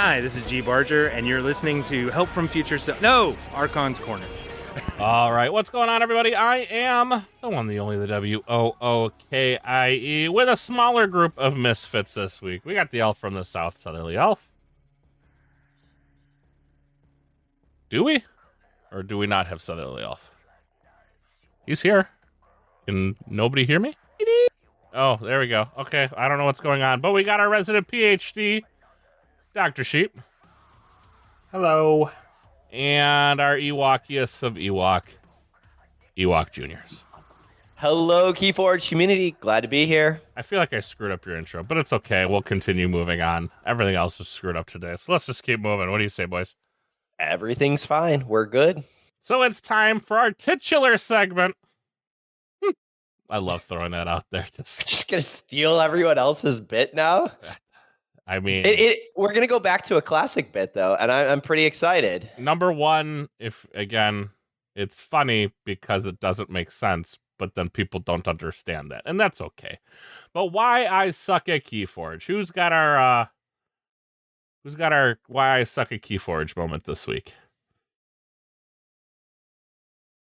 Hi, this is G. Barger, and you're listening to Help from Future Archon's Corner. All right, what's going on, everybody? I am the one, the only, the W-O-O-K-I-E, with a smaller group of misfits this week. We got the elf from the south, Southerly Elf. Do we? Or do we not have Southerly Elf? He's here. Can nobody hear me? Oh, there we go. Okay, I don't know what's going on, but we got our resident PhD, Dr. Sheep. Hello. And our Ewokiest of Ewok Juniors. Hello, Keyforge community. Glad to be here. I feel like I screwed up your intro, but it's okay. We'll continue moving on. Everything else is screwed up today, so let's just keep moving. What do you say, boys? Everything's fine. We're good. So it's time for our titular segment. I love throwing that out there. Just gonna steal everyone else's bit now? I mean, we're gonna go back to a classic bit though, and I'm pretty excited. Number one, it's funny because it doesn't make sense, but then people don't understand that, and that's okay. But why I suck at Keyforge? Who's got our why I suck at Keyforge moment this week?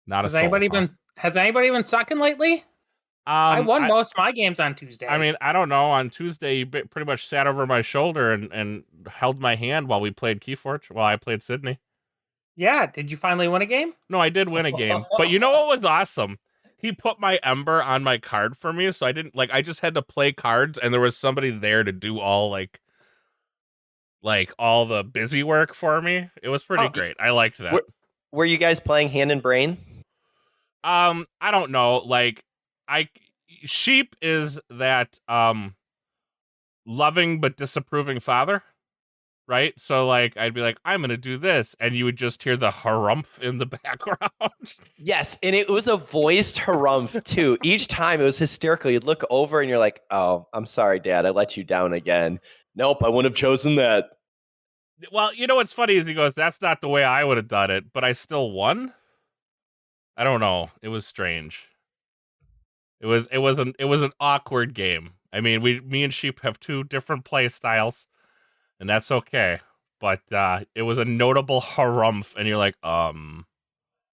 Not has anybody been sucking lately? I won most of my games on Tuesday. I mean, I don't know. On Tuesday, you pretty much sat over my shoulder and held my hand while we played Keyforge, while I played Sydney. Yeah, did you finally win a game? No, I did win a game. But you know what was awesome? He put my ember on my card for me, so I just had to play cards, and there was somebody there to do all all the busy work for me. It was pretty great. I liked that. Were you guys playing Hand and Brain? I don't know. Sheep is that loving but disapproving father, right? So I'd be like, I'm gonna do this, and you would just hear the harumph in the background. Yes, and it was a voiced harumph too. Each time it was hysterical. You'd look over and you're like, oh, I'm sorry, Dad, I let you down again. Nope, I wouldn't have chosen that. Well, you know what's funny is he goes, that's not the way I would have done it, but I still won. I don't know. It was strange. It was an awkward game. I mean, me and Sheep have two different play styles, and that's okay. But it was a notable harumph, and you're like, am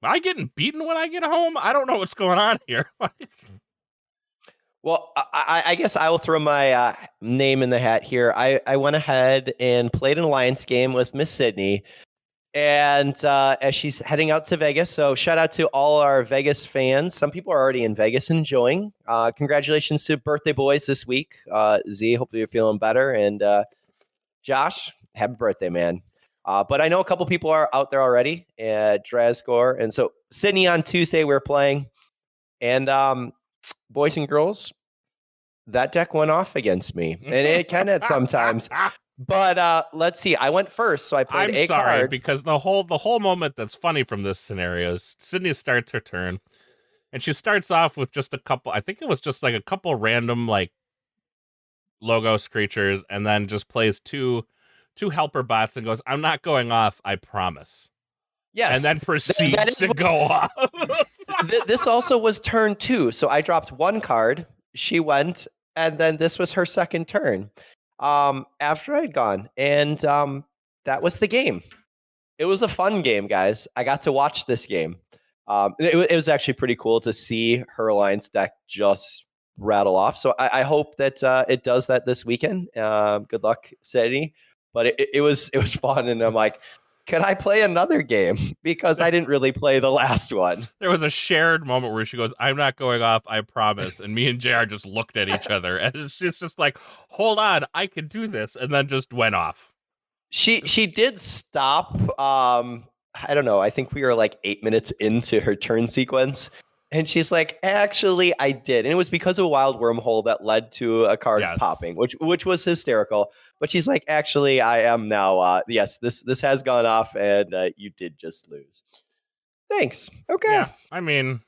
I getting beaten when I get home? I don't know what's going on here. Well, I guess I will throw my name in the hat here. I went ahead and played an alliance game with Miss Sydney. And as she's heading out to Vegas, so shout out to all our Vegas fans. Some people are already in Vegas enjoying. Congratulations to birthday boys this week. Z, hopefully you're feeling better. And Josh, happy birthday, man. But I know a couple people are out there already at Drazgor. And so Sydney on Tuesday, we're playing. And boys and girls, that deck went off against me. And it can at sometimes. But let's see. I went first, so I played a card. I'm sorry, because the whole moment that's funny from this scenario is Sydney starts her turn, and she starts off with just a couple. I think it was just a couple random Logos creatures, and then just plays two helper bots and goes, "I'm not going off, I promise." Yes, and then proceeds to go off. This also was turn 2, so I dropped one card. She went, and then this was her second turn. After I'd gone, and that was the game. It was a fun game, guys. I got to watch this game. It was actually pretty cool to see her alliance deck just rattle off. So I hope that it does that this weekend. Good luck, Sadie. But it was fun, and I'm like, can I play another game? Because I didn't really play the last one. There was a shared moment where she goes, I'm not going off, I promise. And me and JR just looked at each other. And it's just like, hold on, I can do this. And then just went off. She did stop. I don't know. I think we were 8 minutes into her turn sequence. And she's like, actually, I did. And it was because of a wild wormhole that led to a card popping, which was hysterical. But she's like, actually, I am now. Yes, this has gone off, and you did just lose. Thanks. Okay. Yeah, I mean,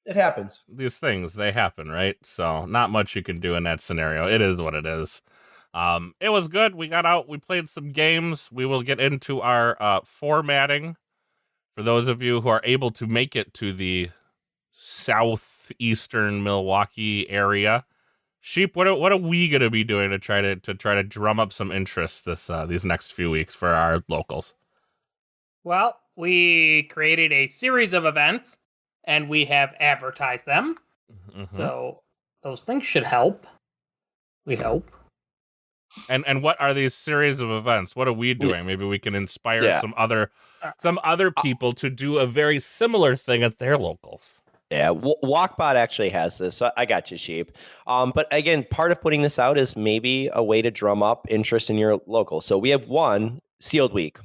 it happens. These things, they happen, right? So not much you can do in that scenario. It is what it is. It was good. We got out. We played some games. We will get into our formatting. For those of you who are able to make it to the southeastern Milwaukee area, Sheep, what are we gonna be doing to try to drum up some interest these next few weeks for our locals? Well, we created a series of events, and we have advertised them. Mm-hmm. So those things should help. We hope. And what are these series of events? What are we doing? Maybe we can inspire some other people to do a very similar thing at their locals. Yeah, Walkbot actually has this, so I got you, Sheep. But again, part of putting this out is maybe a way to drum up interest in your local. So we have one sealed week.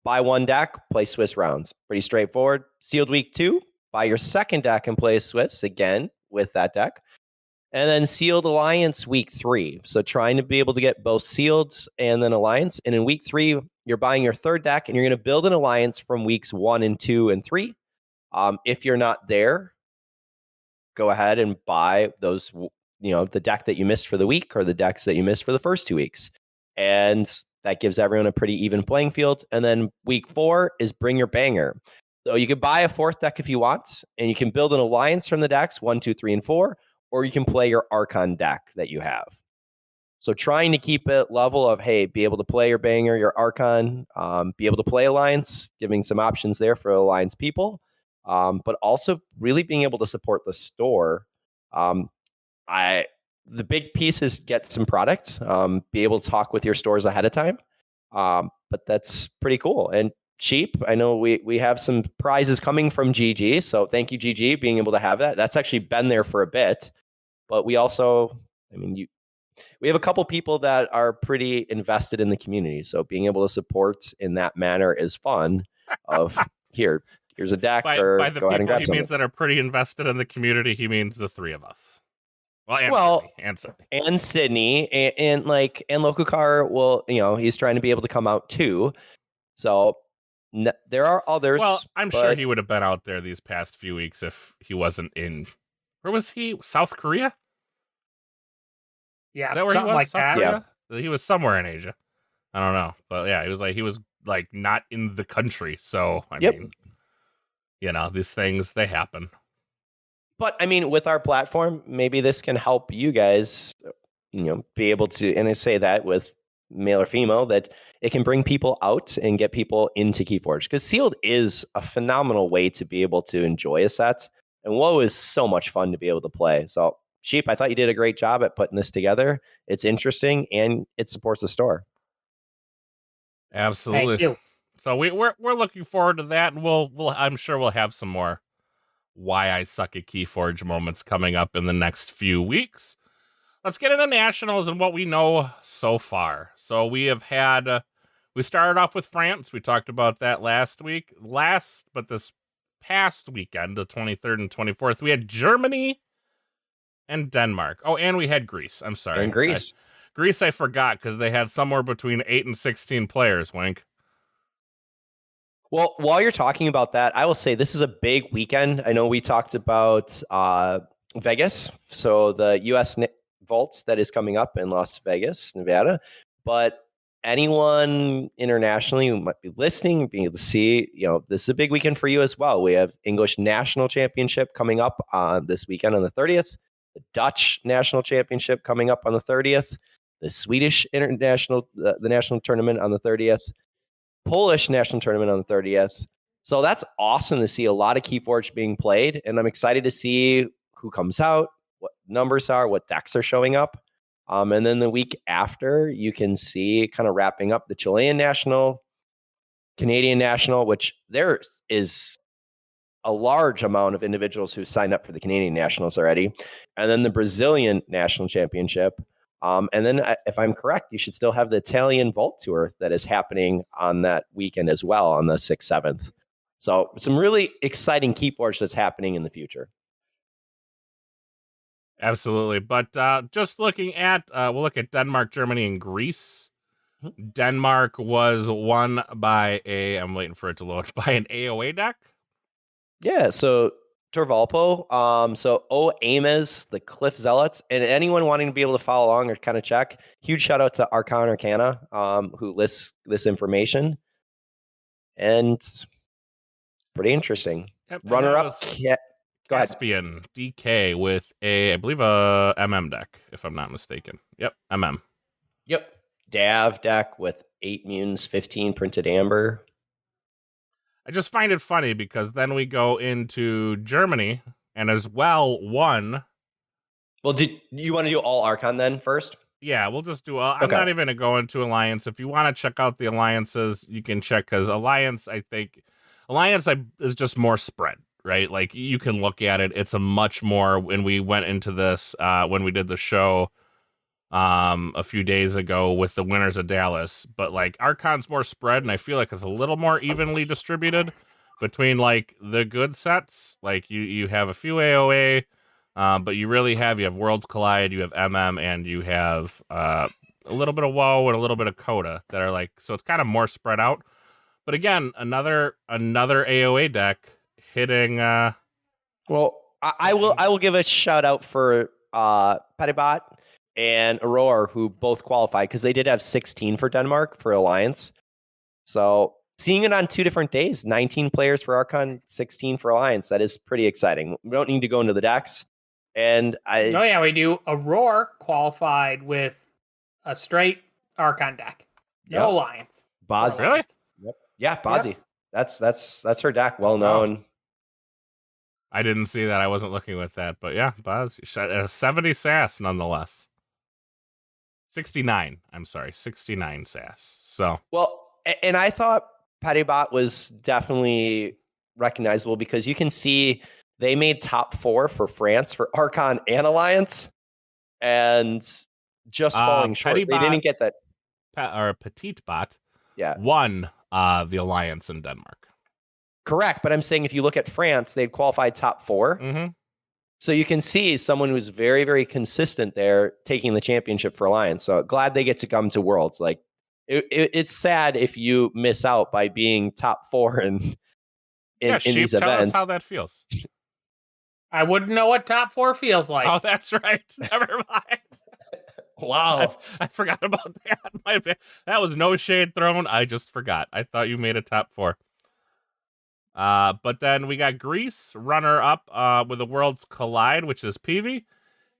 Buy one deck, play Swiss rounds. Pretty straightforward. Sealed week 2, buy your second deck and play Swiss again with that deck. And then sealed alliance week 3. So trying to be able to get both sealed and then alliance. And in week 3, you're buying your third deck and you're going to build an alliance from weeks 1 and 2 and 3. If you're not there, go ahead and buy those, the deck that you missed for the week or the decks that you missed for the first 2 weeks. And that gives everyone a pretty even playing field. And then week 4 is bring your banger. So you can buy a 4th deck if you want, and you can build an alliance from the decks 1, 2, 3, and 4, or you can play your Archon deck that you have. So trying to keep it level of, hey, be able to play your banger, your Archon, be able to play alliance, giving some options there for alliance people. But also really being able to support the store. The big piece is get some product, be able to talk with your stores ahead of time. But that's pretty cool. And Sheep, I know we have some prizes coming from GG. So thank you, GG, being able to have that. That's actually been there for a bit. But we also, we have a couple people that are pretty invested in the community. So being able to support in that manner is fun. Here's a deck. By the go ahead and people grab he something. means that are pretty invested in the community, he means the 3 of us. Well, and Sydney and Lokukar will, he's trying to be able to come out too. So there are others. Well, I'm sure he would have been out there these past few weeks if he wasn't in. Where was he? South Korea? Yeah, is that where he was? Like South Korea? Yeah. He was somewhere in Asia. I don't know, but yeah, he was not in the country. So I mean, these things, they happen. But with our platform, maybe this can help you guys, be able to, and I say that with male or female, that it can bring people out and get people into Keyforge, because sealed is a phenomenal way to be able to enjoy a set. And WoW is so much fun to be able to play. So Sheep, I thought you did a great job at putting this together. It's interesting and it supports the store. Absolutely. Thank you. So we're looking forward to that, and I'm sure we'll have some more why I suck at Keyforge moments coming up in the next few weeks. Let's get into nationals and what we know so far. So we have had, we started off with France. We talked about that but this past weekend, the 23rd and 24th, we had Germany and Denmark. Oh, and we had Greece. I'm sorry. And Greece. Greece, I forgot, because they had somewhere between 8 and 16 players, Wink. Well, while you're talking about that, I will say this is a big weekend. I know we talked about Vegas, so the U.S. Vaults that is coming up in Las Vegas, Nevada. But anyone internationally who might be listening, being able to see, this is a big weekend for you as well. We have English National Championship coming up on this weekend on the 30th, the Dutch National Championship coming up on the 30th, the Swedish International, the National Tournament on the 30th, Polish National Tournament on the 30th. So that's awesome to see a lot of Keyforge being played. And I'm excited to see who comes out, what numbers are, what decks are showing up. And then the week after, you can see kind of wrapping up the Chilean National, Canadian National, which there is a large amount of individuals who signed up for the Canadian Nationals already. And then the Brazilian National Championship. And then, if I'm correct, you should still have the Italian Vault Tour that is happening on that weekend as well on the 6th, 7th. So some really exciting Keyforge that's happening in the future. Absolutely. But just looking at, we'll look at Denmark, Germany, and Greece. Mm-hmm. Denmark was won by I'm waiting for it to load, by an AOA deck. Yeah, so Torvalpo, so Ames, the Cliff Zealots, and anyone wanting to be able to follow along or kind of check, huge shout out to Archon Arcana, who lists this information. And pretty interesting. Yep, Runner up, go Go ahead. Caspian DK with I believe a MM deck, if I'm not mistaken. Yep, MM. Yep. Dav deck with 8 mutants, 15 printed amber. I just find it funny because then we go into Germany and as well one. Well, did you want to do all Archon then first? Yeah, we'll just do. I'm Okay. not even going to go into Alliance. If you want to check out the Alliances, you can check because Alliance is just more spread, right? Like you can look at it. It's a much more. When we went into this, when we did the show, a few days ago with the winners of Dallas, but like Archon's more spread, and I feel like it's a little more evenly distributed between like the good sets. Like you have a few AOA. But you have Worlds Collide, you have MM, and you have a little bit of WoW and a little bit of Coda that are like, so it's kind of more spread out. But again, another AOA deck hitting. Well, I will give a shout out for Petibot and Aurora, who both qualified because they did have 16 for Denmark for Alliance. So seeing it on 2 different days, 19 players for Archon, 16 for Alliance, that is pretty exciting. We don't need to go into the decks. And we do. Aurora qualified with a straight Archon deck. No Alliance. Bazi. Really? Yep. Yeah, Bazi. Yep. That's her deck. Well known. I didn't see that. I wasn't looking with that, but yeah, Bazi. 70 sass nonetheless. 69. I'm sorry, 69 sass. So and I thought Petibot was definitely recognizable because you can see they made top 4 for France for Archon and Alliance, and just falling short. They didn't get that. Or Petite Bot, yeah, won the Alliance in Denmark. Correct, but I'm saying if you look at France, they've qualified top 4. Mm-hmm. So you can see someone who's very, very consistent there taking the championship for Alliance. So glad they get to come to Worlds. Like it's sad if you miss out by being top 4 in these tell events. Us how that feels. I wouldn't know what top 4 feels like. Oh, that's right. Never mind. Wow. I forgot about that. That was no shade thrown. I just forgot. I thought you made a top 4. But then we got Greece, runner-up with the Worlds Collide, which is Peavy.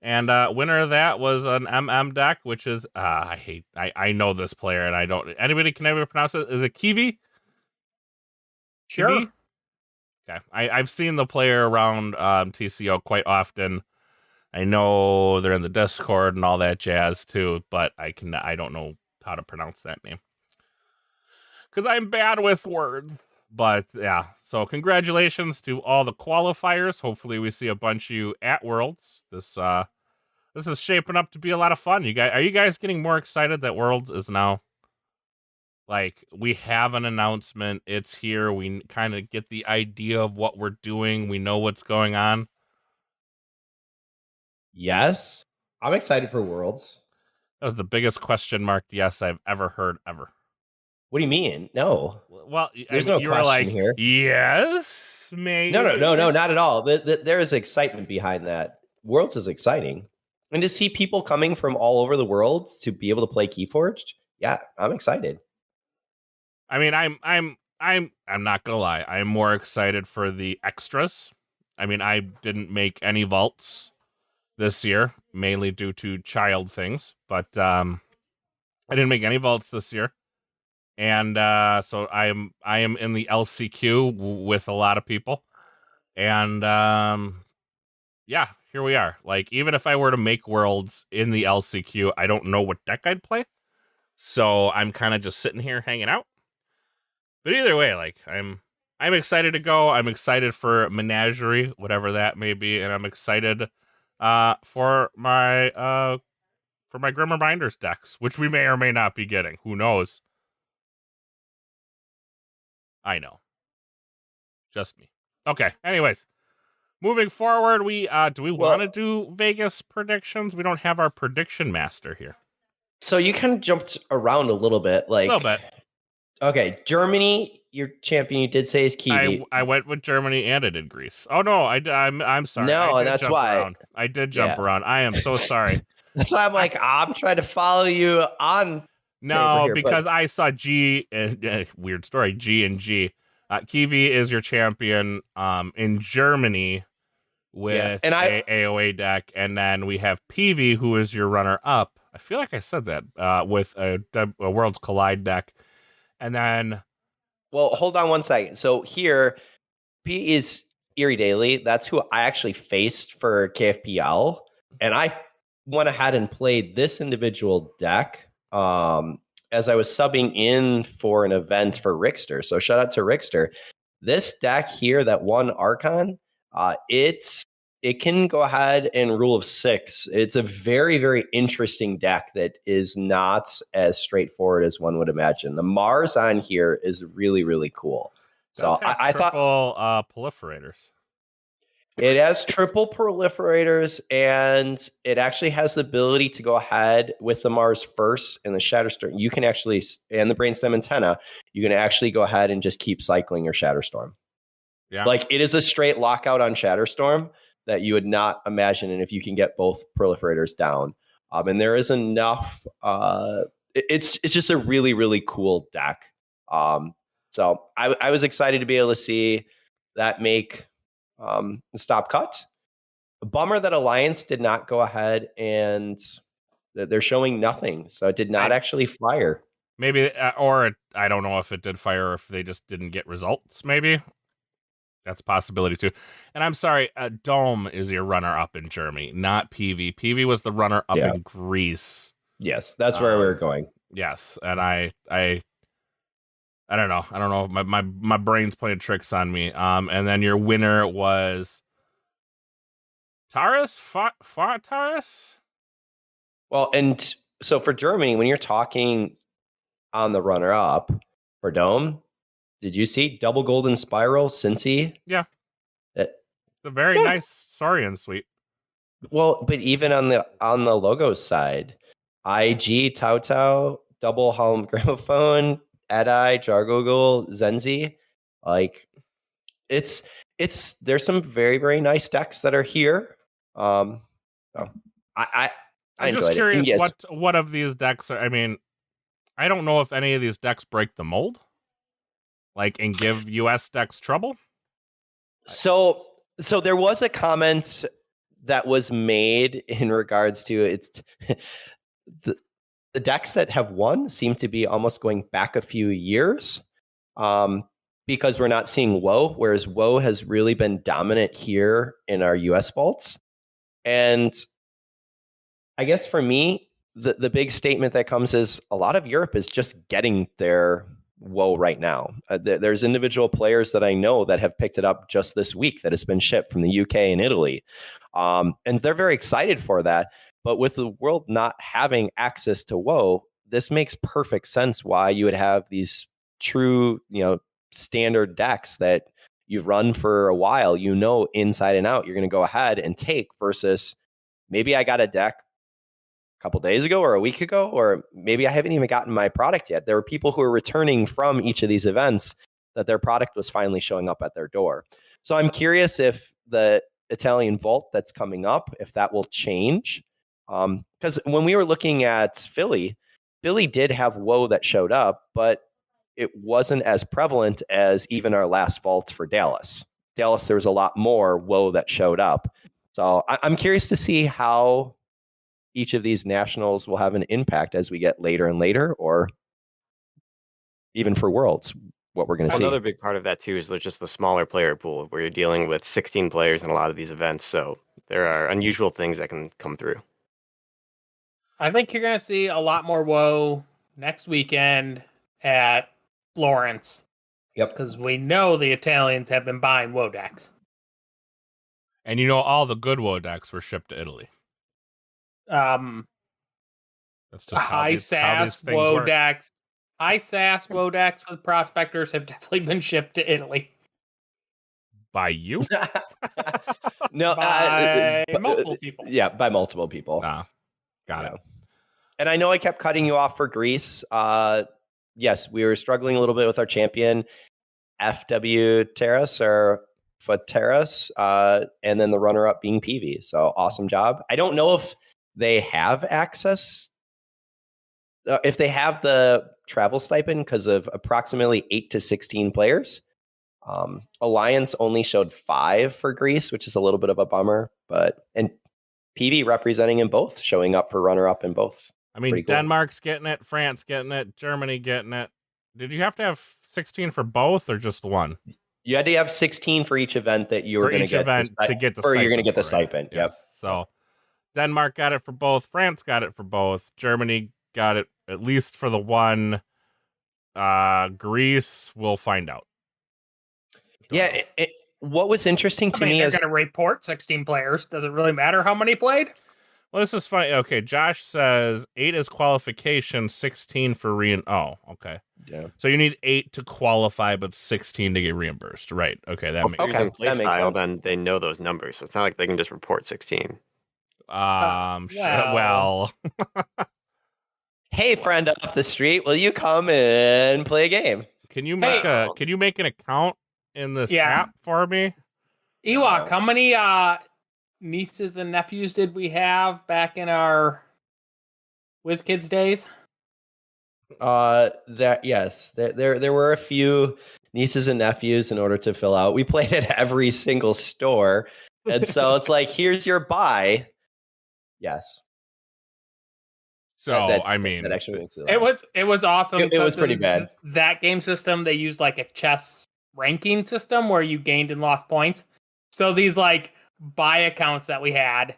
And winner of that was an MM deck, which is, I know this player, and I don't, anybody can ever pronounce it? Is it Kiwi? Sure. Kiwi? Okay, I've seen the player around TCO quite often. I know they're in the Discord and all that jazz too, but I don't know how to pronounce that name because I'm bad with words. But yeah, so congratulations to all the qualifiers. Hopefully, we see a bunch of you at Worlds. This is shaping up to be a lot of fun. Are you guys getting more excited that Worlds is now? Like, we have an announcement. It's here. We kind of get the idea of what we're doing. We know what's going on. Yes. I'm excited for Worlds. That was the biggest question mark yes I've ever heard ever. What do you mean? No. Well, there's no question were like, here. Yes, maybe. No, not at all. There is excitement behind that. Worlds is exciting. And to see people coming from all over the world to be able to play Keyforged, yeah, I'm excited. I mean, I'm not gonna lie. I'm more excited for the extras. I mean, I didn't make any vaults this year, mainly due to child things. But I didn't make any vaults this year, and so I am in the LCQ with a lot of people, and yeah, here we are. Like, even if I were to make Worlds in the LCQ, I don't know what deck I'd play, so I'm kind of just sitting here hanging out. But either way, like I'm excited to go. I'm excited for Menagerie, whatever that may be, and I'm excited for my Grim Reminders decks, which we may or may not be getting. Who knows? I know. Just me. Okay. Anyways, moving forward, we want to do Vegas predictions? We don't have our prediction master here. So you kind of jumped around a little bit, like a little bit. Okay, Germany, your champion, you did say is Kiwi. I went with Germany and I did Greece. Oh no, I'm sorry. No, and that's why around. I did jump around. I am so sorry. That's why I'm like, I'm trying to follow you on. No, because I saw G. Weird story. G and G. Kiwi is your champion. In Germany, with and a AOA deck, and then we have PV, who is your runner-up. I feel like I said that with a Worlds Collide deck, and then Well, hold on one second. So here, P is Erie Daily. That's who I actually faced for KFPL, and I went ahead and played this individual deck as I was subbing in for an event for Rickster. So shout out to Rickster. This deck here that won Archon, it can go ahead and rule of 6. It's a very, very interesting deck that is not as straightforward as one would imagine. The Mars on here is really, really cool. So I thought triple proliferators. it has triple proliferators, and it actually has the ability to go ahead with the Mars first and the Shatterstorm. You can actually, and the Brainstem Antenna, you can actually go ahead and just keep cycling your Shatterstorm. Yeah. Like, it is a straight lockout on Shatterstorm that you would not imagine, and if you can get both proliferators down. And there is enough. It's just a really, really cool deck. So I was excited to be able to see that make the stop cut. Bummer that Alliance did not go ahead, and they're showing nothing. So it did not actually fire. Maybe, or I don't know if it did fire or if they just didn't get results, maybe. That's a possibility too. And I'm sorry, Dome is your runner-up in Germany, not PV. PV was the runner-up in Greece. Yes, that's where we were going. Yes, and I don't know. I don't know. My brain's playing tricks on me. And then your winner was Taurus? Taurus? Well, and so for Germany, when you're talking on the runner-up for Dome, did you see double golden spiral, Cincy? Yeah. It's a very nice Saurian suite. Well, but even on the logo side, IG, Tau Tau, double Holm Gramophone, Edi, Jargoogle, Zenzi, like it's there's some very, very nice decks that are here. So I I'm just curious what of these decks are. I mean, I don't know if any of these decks break the mold, like, and give US decks trouble. So there was a comment that was made in regards to it's the decks that have won seem to be almost going back a few years, because we're not seeing Woe, whereas Woe has really been dominant here in our US vaults. And I guess for me, the big statement that comes is a lot of Europe is just getting their Woe right now. There's individual players that I know that have picked it up just this week that has been shipped from the UK and Italy. And they're very excited for that. But with the world not having access to Woe, this makes perfect sense why you would have these true, standard decks that you've run for a while, inside and out, you're going to go ahead and take, versus maybe I got a deck a couple days ago or a week ago, or maybe I haven't even gotten my product yet. There were people who are returning from each of these events that their product was finally showing up at their door. So I'm curious if the Italian Vault that's coming up, if that will change. Because when we were looking at Philly did have Woe that showed up, but it wasn't as prevalent as even our last vaults for Dallas. There was a lot more Woe that showed up. So I'm curious to see how each of these nationals will have an impact as we get later and later, or even for Worlds, what we're going to see. Another big part of that too is there's just the smaller player pool where you're dealing with 16 players in a lot of these events. So there are unusual things that can come through. I think you're going to see a lot more Woe next weekend at Florence. Yep. Because we know the Italians have been buying Woe decks. And all the good Woe decks were shipped to Italy. That's just how these things Woe work. decks. High SAS Woe decks for the prospectors have definitely been shipped to Italy. By you? No, by multiple people. Yeah, by multiple people. Got it. And I know I kept cutting you off for Greece. Yes, we were struggling a little bit with our champion, FW Terras or Fateras, and then the runner-up being PV. So awesome job. I don't know if they have access, if they have the travel stipend because of approximately 8 to 16 players. Alliance only showed 5 for Greece, which is a little bit of a bummer. And PV representing in both, showing up for runner-up in both. I mean, Pretty cool. Denmark's getting it, France getting it, Germany getting it. Did you have to have 16 for both or just one? You had to have 16 for each event that you were going to get to get the or stipend. You're going to get the for it. stipend. Yes. Yep. So Denmark got it for both. France got it for both. Germany got it at least for the one. Greece, we'll find out. Yeah. What was interesting to me they're is going to report 16 players. Does it really matter how many played? Well, this is funny. Okay, Josh says 8 is qualification, 16 for Oh, okay. Yeah. So you need 8 to qualify, but 16 to get reimbursed. Right. Okay, that makes If sense. using play that makes style, sense. then they know those numbers, so it's not like they can just report 16. Well. Hey, friend off the street, will you come and play a game? Can you make an account in this app for me? Ewok, how many nieces and nephews did we have back in our WizKids days? There were a few nieces and nephews in order to fill out. We played at every single store, and so it's like, here's your buy. Yes. So I mean, that actually makes it. It was awesome. It was pretty bad. That game system, they used like a chess ranking system where you gained and lost points. So these like buy accounts that we had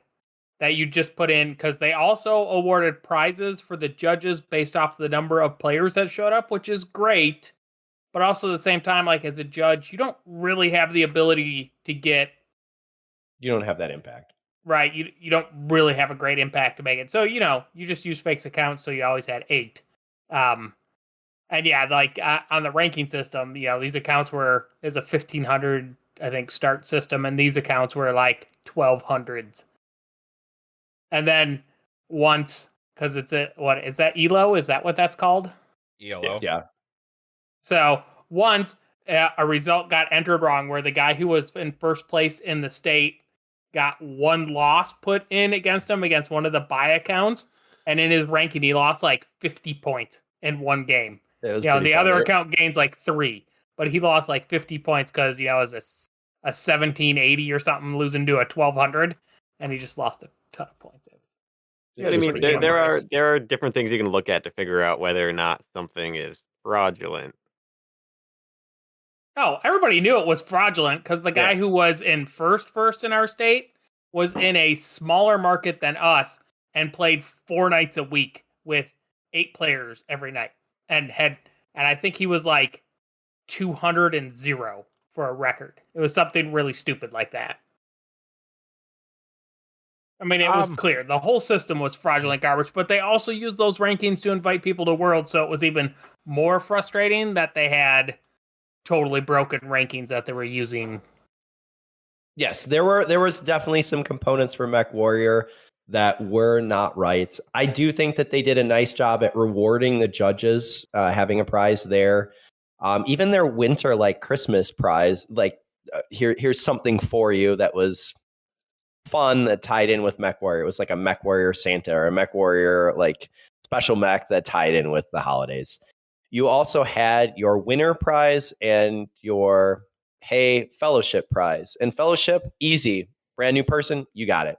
that you just put in, because they also awarded prizes for the judges based off the number of players that showed up, which is great. But also at the same time, like as a judge, you don't really have the ability to get. You don't have that impact. Right, you don't really have a great impact to make it. So, you just use Fake's account, so you always had 8. And yeah, like on the ranking system, these accounts is a 1,500, I think, start system, and these accounts were like 1,200s. And then once, because it's what is that, ELO? Is that what that's called? ELO? Yeah. So once a result got entered wrong, where the guy who was in first place in the state got 1 loss put in against him against one of the buy accounts, and in his ranking he lost like 50 points in one game. The other account gains like 3, but he lost like 50 points because it was a 1780 or something, losing to a 1200, and he just lost a ton of points. I mean, there are different things you can look at to figure out whether or not something is fraudulent. Oh, everybody knew it was fraudulent because the guy who was in first in our state was in a smaller market than us and played 4 nights a week with 8 players every night, and I think he was like 200-0 for a record. It was something really stupid like that. I mean, it was clear the whole system was fraudulent garbage, but they also used those rankings to invite people to Worlds, so it was even more frustrating that they had totally broken rankings that they were using. Yes, there was definitely some components for Mech Warrior that were not right. I do think that they did a nice job at rewarding the judges, having a prize there. Even their winter Christmas prize, here's something for you that was fun that tied in with Mech Warrior. It was like a Mech Warrior Santa or a Mech Warrior special mech that tied in with the holidays. You also had your winner prize and your fellowship prize. And fellowship, easy. Brand new person, you got it.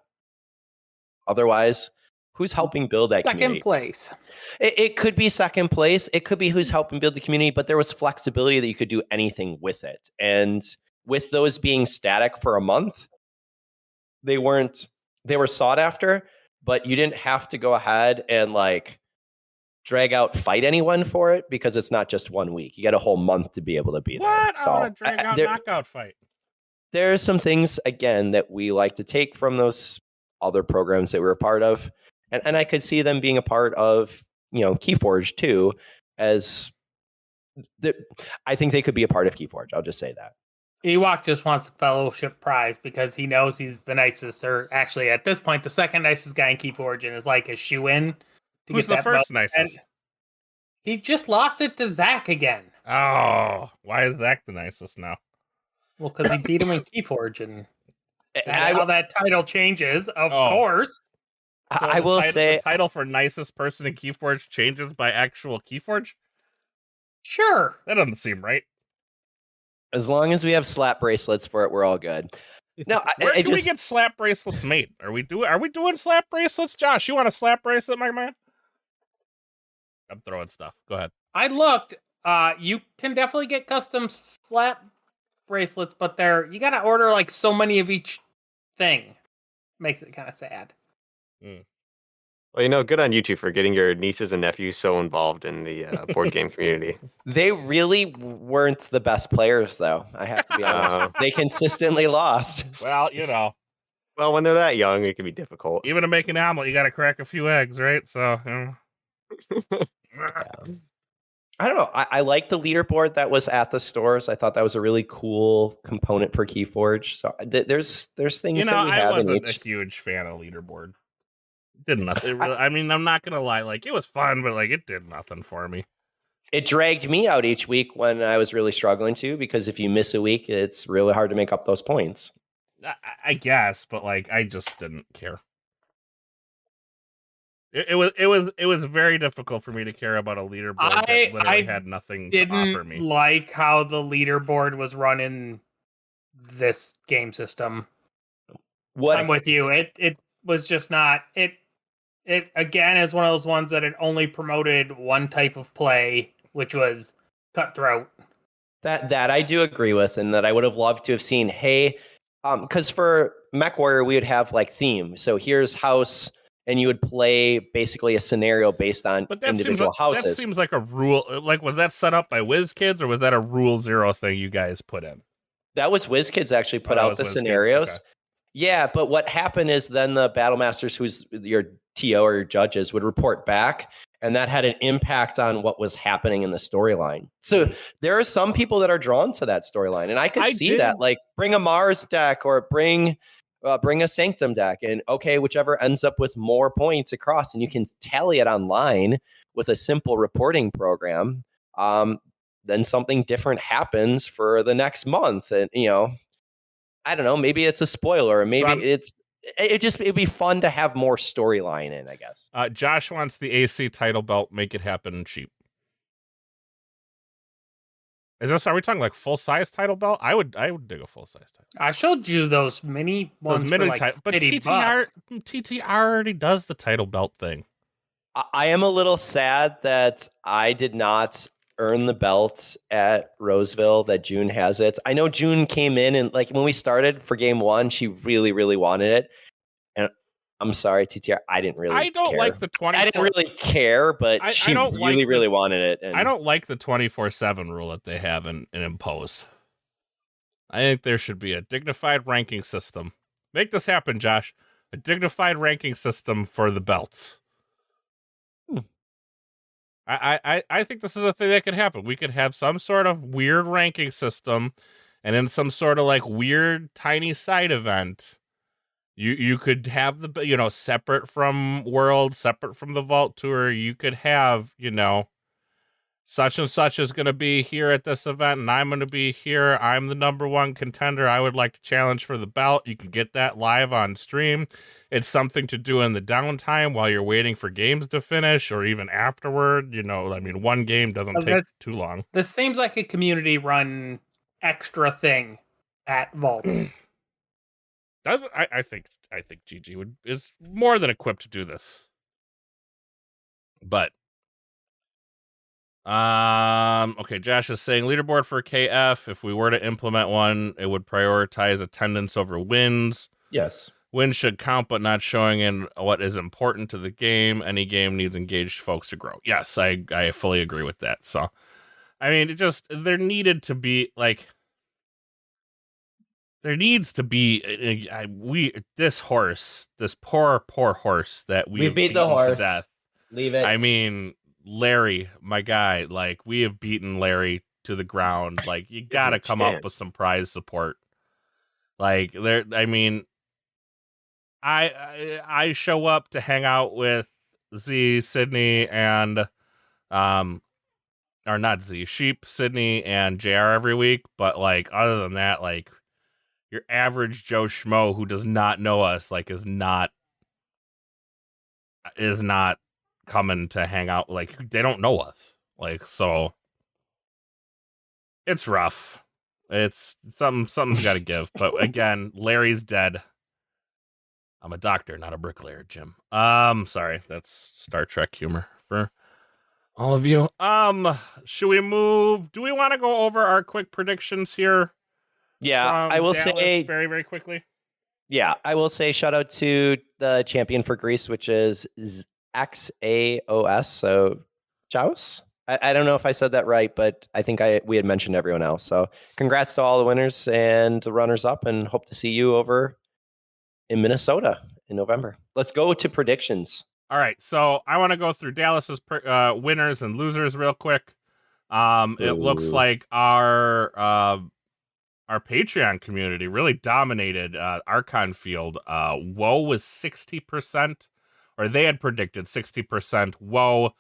Otherwise, who's helping build that community? Second place. It could be second place. It could be who's helping build the community, but there was flexibility that you could do anything with it. And with those being static for a month, they were sought after, but you didn't have to go ahead and drag out fight anyone for it because it's not just 1 week. You get a whole month to be able to be there. What? I want to drag out knockout fight. There are some things, again, that we like to take from those other programs that we're a part of. And I could see them being a part of, Keyforge too, I think they could be a part of Keyforge. I'll just say that. Ewok just wants a fellowship prize because he knows he's the nicest, or actually at this point, the second nicest guy in Keyforge, and is like a shoe-in. Who's the first nicest? He just lost it to Zach again. Oh, why is Zach the nicest now? Well, because he beat him in Keyforge, and how that title changes, of course. So I will say the title for nicest person in Keyforge changes by actual Keyforge? Sure. That doesn't seem right. As long as we have slap bracelets for it, we're all good. No, Where I can we just get slap bracelets made? Are we doing slap bracelets? Josh, you want a slap bracelet, my man? I'm throwing stuff. Go ahead. I looked. You can definitely get custom slap bracelets, but you gotta order like so many of each thing. Makes it kind of sad. Well, good on you two for getting your nieces and nephews so involved in the board game community. they really weren't the best players, though. I have to be honest. Oh. They consistently lost. Well, Well, when they're that young, it can be difficult. even to make an omelet, you got to crack a few eggs, right? So, I don't know. I like the leaderboard that was at the stores. I thought that was a really cool component for Keyforge. So there's things that we I have in wasn't a each. huge fan of leaderboard. Did nothing. I mean, I'm not gonna lie. Like, it was fun, but like, it did nothing for me. It dragged me out each week when I was really struggling to, because if you miss a week, it's really hard to make up those points. I guess, but like, I just didn't care. It was very difficult for me to care about a leaderboard that literally had nothing to offer me. Didn't like how the leaderboard was run in this game system. What I'm with you. It was just not it. It again is one of those ones that it only promoted one type of play, which was cutthroat. that I do agree with, and that I would have loved to have seen. Hey, because for Mech Warrior we would have like theme. So here's house, and you would play basically a scenario based on But that individual houses. That seems like a rule. Like, was that set up by WizKids, or was that a Rule 0 thing you guys put in? That was WizKids actually put that out was the WizKids, scenarios. okay. Yeah, but what happened is then the Battle Masters, who's your TO or your judges, would report back, and that had an impact on what was happening in the storyline. So there are some people that are drawn to that storyline, and I could see that. Like, bring a Mars deck or bring a Sanctum deck, and okay, whichever ends up with more points across, and you can tally it online with a simple reporting program. Then something different happens for the next month, and I don't know, maybe it's a spoiler, or maybe it'd be fun to have more storyline in, I guess. Josh wants the AC title belt. Make it happen cheap. Are we talking like full size title belt? I would dig a full size title. I showed you those mini ones Those mini for like but $50. TTR already does the title belt thing. I am a little sad that I did not earn the belt at Roseville, that June has it. I know June came in, and like when we started for game one, she really, really wanted it. And I'm sorry, TTR, I didn't really I don't care. like the 24. I didn't really care, but she really, really wanted it. And I don't like the 24/7 rule that they have and imposed. I think there should be a dignified ranking system. Make this happen, Josh. A dignified ranking system for the belts. I think this is a thing that could happen. We could have some sort of weird ranking system, and in some sort of like weird tiny side event, you could have the separate from World, separate from the Vault Tour. You could have such and such is going to be here at this event, and I'm going to be here. I'm the number one contender. I would like to challenge for the belt. You can get that live on stream. It's something to do in the downtime while you're waiting for games to finish, or even afterward. One game doesn't take too long. This seems like a community-run extra thing at Vault. I think GG is more than equipped to do this. But okay, Josh is saying leaderboard for KF. If we were to implement one, it would prioritize attendance over wins. Yes. Wins should count, but not showing in what is important to the game. Any game needs engaged folks to grow. Yes, I fully agree with that. So, I mean, there needed to be this poor horse that we beat the horse to death. Leave it. I mean, Larry, my guy, like, we have beaten Larry to the ground. Like, you got to come up with some prize support. Like, I show up to hang out with Z, Sydney, and or not Z, Sheep, Sydney, and JR every week. But like, other than that, like, your average Joe Schmo who does not know us, like, is not coming to hang out. Like, they don't know us. Like, so it's rough. It's something's got to give. But again, Larry's dead. I'm a doctor, not a bricklayer, Jim. Sorry, that's Star Trek humor for all of you. Should we move? Do we want to go over our quick predictions here? Yeah, From I will Dallas say very, very quickly. Yeah, I will say shout out to the champion for Greece, which is XAOS. So, Chaos. I don't know if I said that right, but I think we had mentioned everyone else. So, congrats to all the winners and the runners up, and hope to see you over in Minnesota in November. Let's go to predictions. All right, so I want to go through Dallas's winners and losers real quick. It looks like our Patreon community really dominated Archon Field. Woe was 60%, or they had predicted 60%. Woe,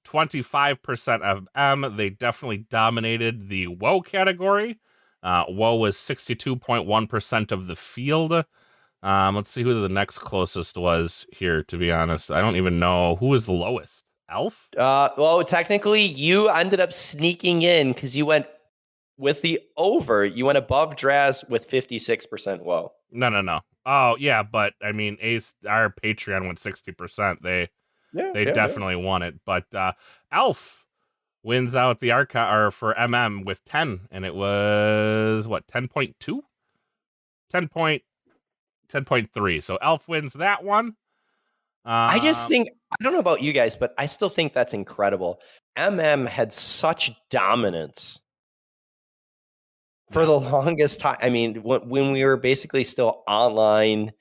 25% of M. They definitely dominated the Woe category. Woe was 62.1% of the field. Let's see who the next closest was here, to be honest. I don't even know. Who was the lowest? Elf? Well, technically, you ended up sneaking in because you went with the over. You went above Draz with 56% Woe. No. Oh, yeah, but I mean, our Patreon went 60%. They definitely won it. But Elf wins out the Archon or for MM with 10, and it was what 10.2? 10.3. So Elf wins that one. I just think, I don't know about you guys, but I still think that's incredible. MM had such dominance for the longest time. I mean, when we were basically still online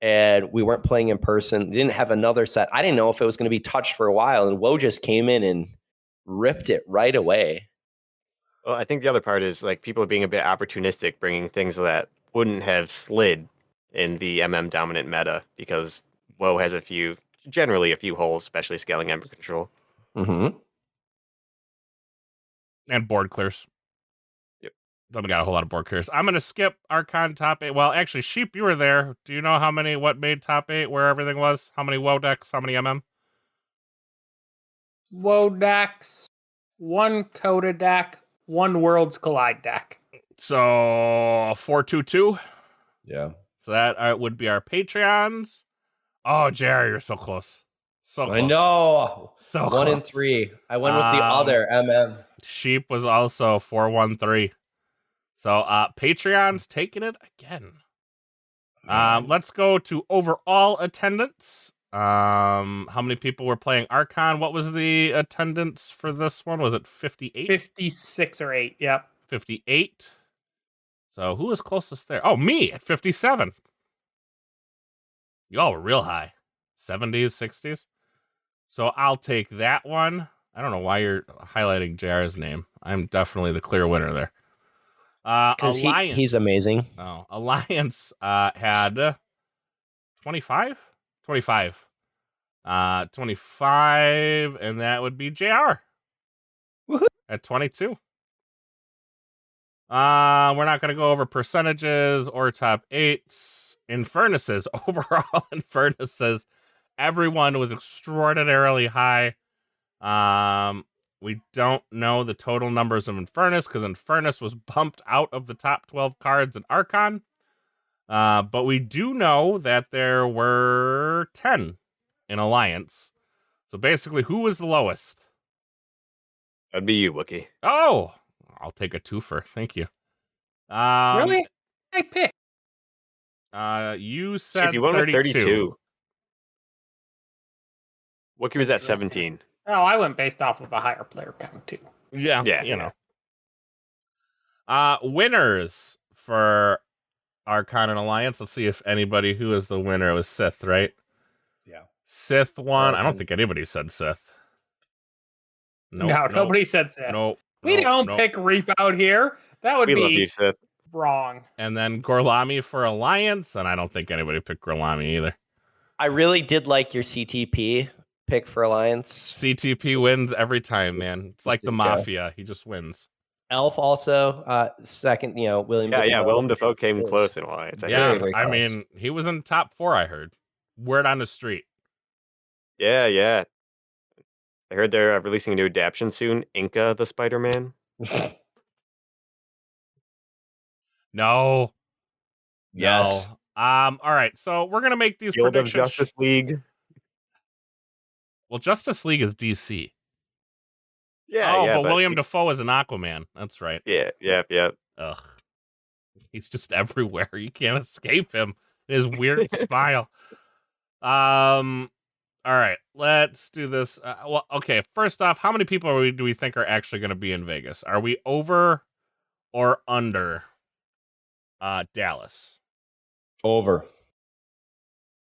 and we weren't playing in person, we didn't have another set. I didn't know if it was going to be touched for a while, and Woe just came in and ripped it right away. Well, I think the other part is like people are being a bit opportunistic, bringing things that wouldn't have slid in the MM dominant meta because WoW has generally a few holes, especially scaling Ember Control. Mm-hmm. And board clears. Yep. Then we got a whole lot of board clears. I'm going to skip Archon top 8. Well, actually, Sheep, you were there. Do you know what made top 8, where everything was? How many WoW decks? How many MM? Woe decks, one Coda deck, one Worlds Collide deck. So 4-2-2. Yeah. So that would be our Patreons. Oh, Jerry, you're so close. So close. I know. So 1 and close. 3. I went with the other MM. Sheep was also 4-1-3. So Patreon's taking it again. Let's go to overall attendance. How many people were playing Archon? What was the attendance for this one? Was it 58? 56 or 8, yep. 58. So who was closest there? Oh, me at 57. Y'all were real high. 70s, 60s. So I'll take that one. I don't know why you're highlighting JR's name. I'm definitely the clear winner there. Because Alliance. he's amazing. Oh, Alliance had 25? 25. 25, and that would be JR. Woohoo. At 22. We're not going to go over percentages or top 8s. In furnaces, overall in furnaces, everyone was extraordinarily high. We don't know the total numbers of Infernus because Infernus was bumped out of the top 12 cards in Archon. But we do know that there were 10 in Alliance. So basically, who was the lowest? That'd be you, Wookie. Oh, I'll take a twofer. Thank you. Really? I picked. You said Chip, you went 32. with 32. Wookie was at 17. Oh, I went based off of a higher player count, too. Yeah, Yeah, you know. Winners for Archon and Alliance. Let's see if anybody who is the winner. It was Sith, right? Yeah. Sith won. I don't think anybody said Sith. Nobody said that. No. We don't pick Reap out here. That would We be love you, Sith. wrong. And then Gorlami for Alliance, and I don't think anybody picked Gorlami either. I really did like your CTP pick for Alliance. CTP wins every time, man. It's like the Mafia. He just wins. Elf also, second, William Dafoe. Yeah, Willem Dafoe came close in Alliance. Yeah, very I close. mean, he was in the top 4, I heard. Word on the street. Yeah. I heard they're releasing a new adaptation soon, Inca the Spider-Man. No. Yes. No. All right. So we're gonna make these Guild of predictions. Justice League. Well, Justice League is DC. Yeah, oh, yeah, but William Dafoe is an Aquaman. That's right. yeah. Ugh. He's just everywhere. You can't escape him. His weird smile. All right, let's do this. Well, okay. First off, how many people do we think are actually going to be in Vegas? Are we over or under Dallas? Over.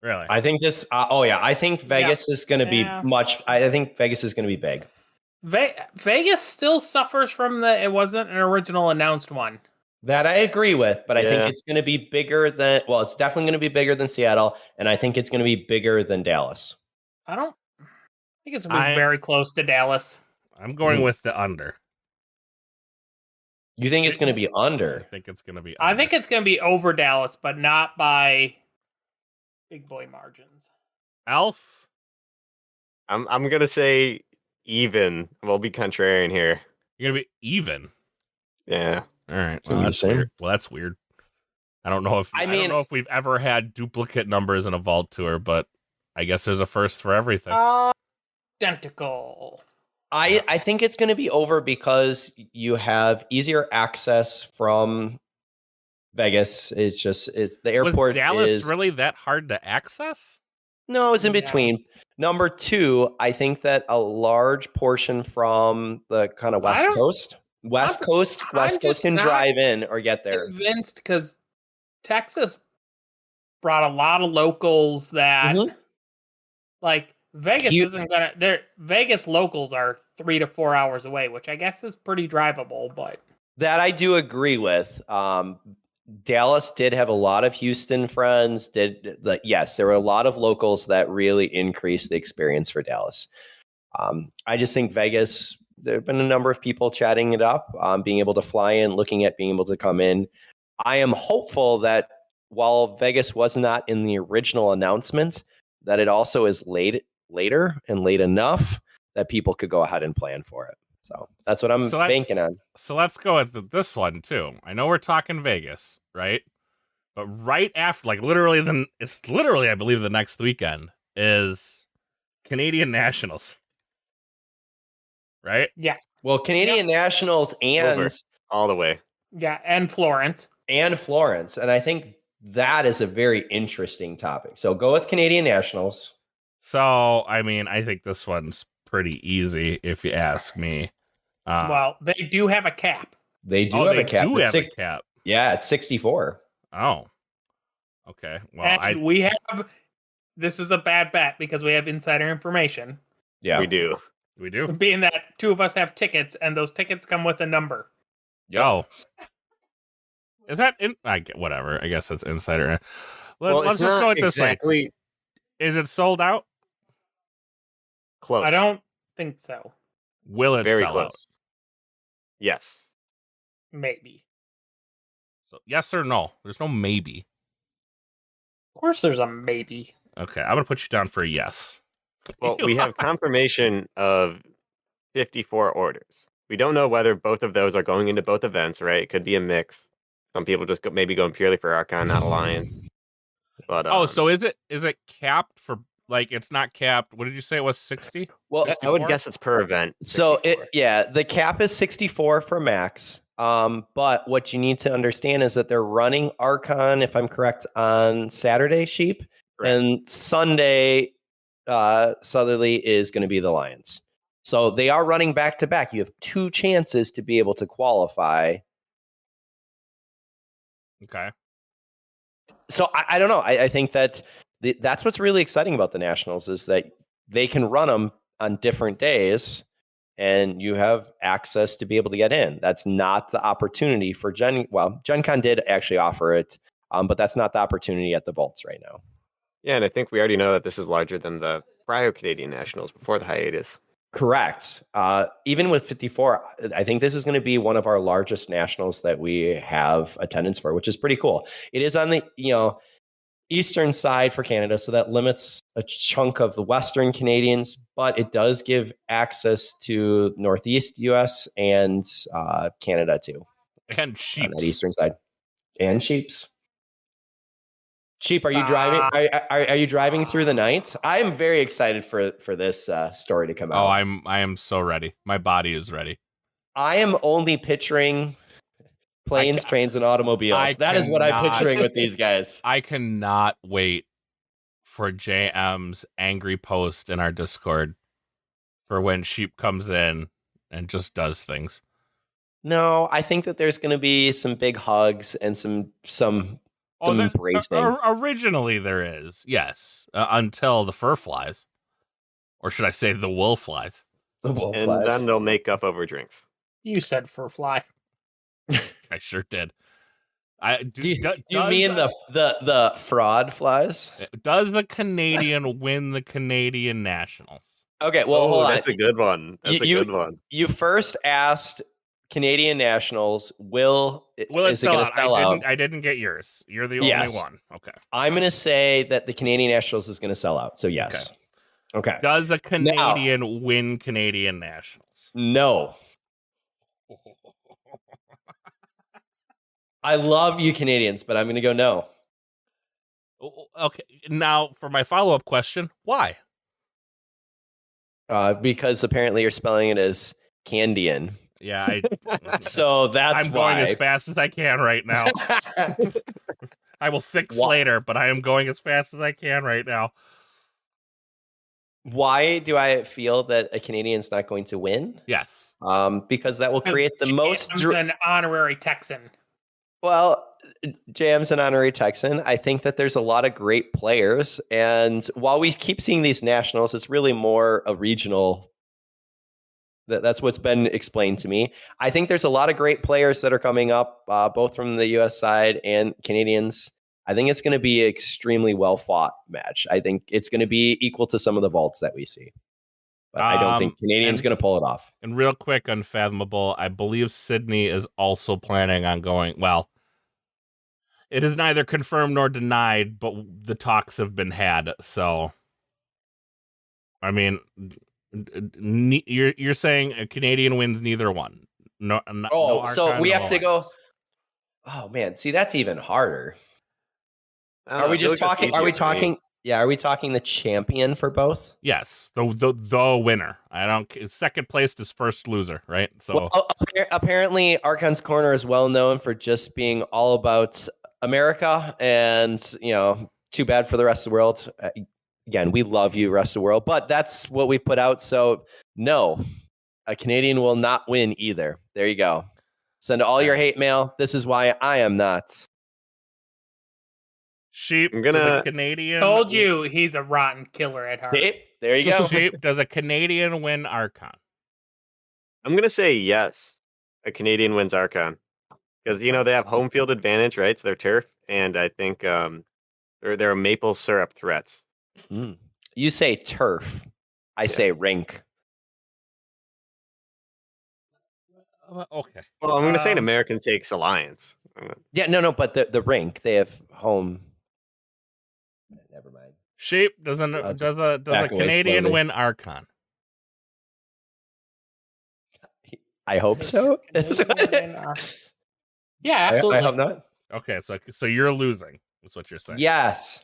Really? I think this. I think Vegas is going to be much. I think Vegas is going to be big. Vegas still suffers from it wasn't an original announced one. That I agree with, but I think it's going to be bigger than. Well, it's definitely going to be bigger than Seattle, and I think it's going to be bigger than Dallas. I think it's going to be very close to Dallas. I'm going with the under. You think it's going to be under? I think it's going to be. I think it's going to be over Dallas, but not by big boy margins. Elf. I'm gonna say even. We'll be contrarian here. You're gonna be even. Yeah. All right. Well, that's weird. I don't know if I don't know if we've ever had duplicate numbers in a vault tour, but I guess there's a first for everything. Identical. I think it's going to be over because you have easier access from Vegas. It's the airport. Was Dallas really that hard to access? No, it's in between. Number two, I think that a large portion from the kind of West Coast can drive in or get there. Convinced because Texas brought a lot of locals that like Vegas isn't gonna. Vegas locals are 3 to 4 hours away, which I guess is pretty drivable. But that I do agree with. Dallas did have a lot of Houston friends. Yes, there were a lot of locals that really increased the experience for Dallas. I just think Vegas. There have been a number of people chatting it up, being able to fly in, looking at being able to come in. I am hopeful that while Vegas was not in the original announcement, that it also is later and late enough that people could go ahead and plan for it. So that's what I'm banking on. So let's go with this one too. I know we're talking Vegas, right? But right after, like it's literally, I believe, the next weekend is Canadian Nationals. Right? Yeah. Well, Canadian Nationals and over. All the way. Yeah, and Florence. And I think that is a very interesting topic. So go with Canadian Nationals. So, I mean, I think this one's pretty easy if you ask me. Well, they do have a cap. They do have a cap. A cap. Yeah, it's 64. Oh. Okay. Well, we have. This is a bad bet because we have insider information. Yeah, we do. We do. Being that two of us have tickets, and those tickets come with a number. Yo. Is that in? Whatever. I guess it's insider. Let's just go with this way. Is it sold out? Close. I don't think so. Will it sell out? Yes. Maybe. So yes or no? There's no maybe. Of course there's a maybe. Okay, I'm going to put you down for a yes. Well, we have confirmation of 54 orders. We don't know whether both of those are going into both events, right? It could be a mix. Some people just maybe going purely for Archon, not Alliance. But so is it capped for, like, it's not capped? What did you say it was, 60? Well, 64? I would guess it's per event. 64. So the cap is 64 for max. But what you need to understand is that they're running Archon, if I'm correct, on Saturday, Sheep, and Sunday, Southerly is going to be the Lions. So they are running back to back. You have 2 chances to be able to qualify. Okay. So I don't know. I think that that's what's really exciting about the Nationals is that they can run them on different days and you have access to be able to get in. That's not the opportunity for Gen Con did actually offer it, but that's not the opportunity at the Vaults right now. Yeah, and I think we already know that this is larger than the prior Canadian Nationals before the hiatus. Correct. Even with 54, I think this is going to be one of our largest nationals that we have attendance for, which is pretty cool. It is on the eastern side for Canada, so that limits a chunk of the Western Canadians, but it does give access to Northeast US and Canada too. And sheep. On that eastern side. And Sheeps. Sheep, are you driving? Are you driving through the night? I am very excited for this story to come out. Oh, I am so ready. My body is ready. I am only picturing planes, trains, and automobiles. That is what I'm picturing with these guys. I cannot wait for JM's angry post in our Discord for when Sheep comes in and just does things. No, I think that there's going to be some big hugs and some embracing. Originally there is, yes, until the fur flies. Or should I say the wool flies? The wool And flies. then they'll make up over drinks. You said fur fly. I sure did. Do you mean the fraud flies? Does the Canadian win the Canadian Nationals? Okay, well, hold on. That's a good one. That's a good one. You first asked Canadian Nationals, will it sell going to sell out? I didn't get yours. You're the only one. Okay. I'm going to say that the Canadian Nationals is going to sell out. So yes. Okay. Does the Canadian win Canadian Nationals? No. I love you Canadians, but I'm going to go no. Okay. Now, for my follow-up question, why? Because apparently you're spelling it as Candian. Yeah, so that's I'm why. going as fast as I can right now. I will fix later, but I am going as fast as I can right now. Why do I feel that a Canadian's not going to win? Yes. Because that will create the most... an honorary Texan. Well, JM's an honorary Texan. I think that there's a lot of great players. And while we keep seeing these nationals, it's really more a regional... That's what's been explained to me. I think there's a lot of great players that are coming up, both from the U.S. side and Canadians. I think it's going to be an extremely well-fought match. I think it's going to be equal to some of the vaults that we see. But I don't think Canadian's going to pull it off. And real quick, Unfathomable, I believe Sydney is also planning on going. Well, it is neither confirmed nor denied, but the talks have been had. So, I mean... You're saying a Canadian wins neither one. No, so we have to go. Oh man, see that's even harder. Are we just talking? Are we talking? Yeah, are we talking the champion for both? Yes, the winner. I don't. Second place is first loser, right? So apparently, Archon's Corner is well known for just being all about America, and too bad for the rest of the world. Again, we love you, rest of the world, but that's what we put out. So no, a Canadian will not win either. There you go. Send all your hate mail. This is why I am not. Sheep, does a Canadian... Told you he's a rotten killer at heart. See? There you go. Sheep, does a Canadian win Archon? I'm going to say yes. A Canadian wins Archon. Because, they have home field advantage, right? So they're turf. And I think they're maple syrup threats. You say turf. I say rink. Okay. Well, I'm going to say an American takes Alliance. Yeah, no, but the rink, they have home. Never mind. Sheep, does a Canadian win Archon? I hope so. Yeah, absolutely. I hope not. Okay, so you're losing. That's what you're saying. Yes.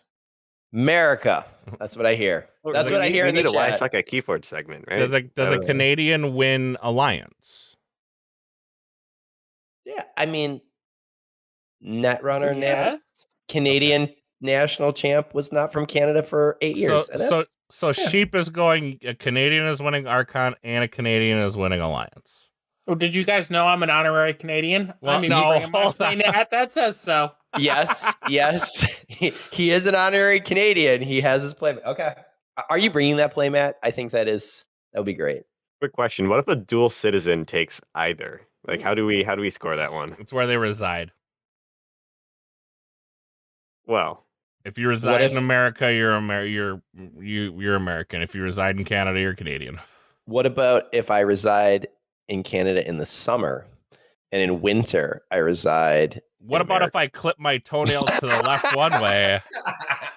America. That's what I hear. That's what I hear in the chat. Why suck a Keyforge segment, right? Does a Canadian win Alliance? Yeah, I mean, Netrunner Yes. Canadian national champ was not from Canada for 8 years. So Sheep is going. A Canadian is winning Archon, and a Canadian is winning Alliance. Oh, did you guys know I'm an honorary Canadian? Well, that says so. Yes. He is an honorary Canadian. He has his playmat. Okay. Are you bringing that playmat? I think that would be great. Quick question. What if a dual citizen takes either? Like, how do we score that one? It's where they reside. Well, if you reside in America, you're American. If you reside in Canada, you're Canadian. What about if I reside in Canada in the summer and in winter I reside What about if I clip my toenails to the left one way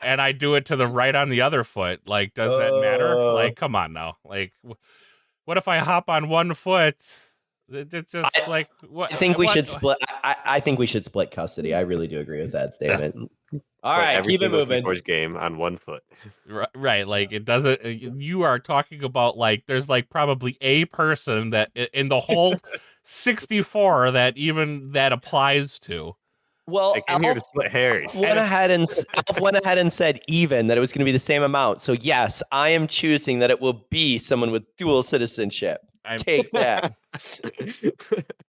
and I do it to the right on the other foot? Like, does that matter? Like, come on now. Like, what if I hop on one foot It's just like what I think we what- should split. I think we should split custody. I really do agree with that statement. All Put right, every keep it single moving. Keyforge game on one foot. Right, like it doesn't. You are talking about like there's like probably a person that in the whole 64 that applies to. Well, I came here to split hairs. Alf went ahead and said even that it was going to be the same amount. So yes, I am choosing that it will be someone with dual citizenship. Take that.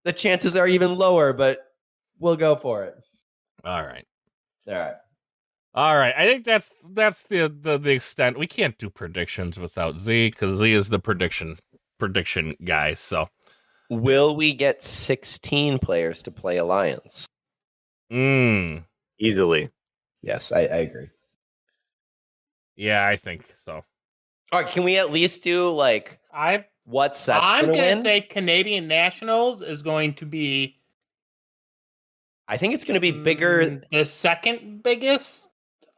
The chances are even lower, but we'll go for it. All right. All right. I think that's the extent. We can't do predictions without Z because Z is the prediction guy. So Will we get 16 players to play Alliance? Easily. Yes, I agree. Yeah, I think so. All right, can we at least do like what sets I'm going to gonna win? say Canadian Nationals is going to be. I think it's going to be bigger. The second biggest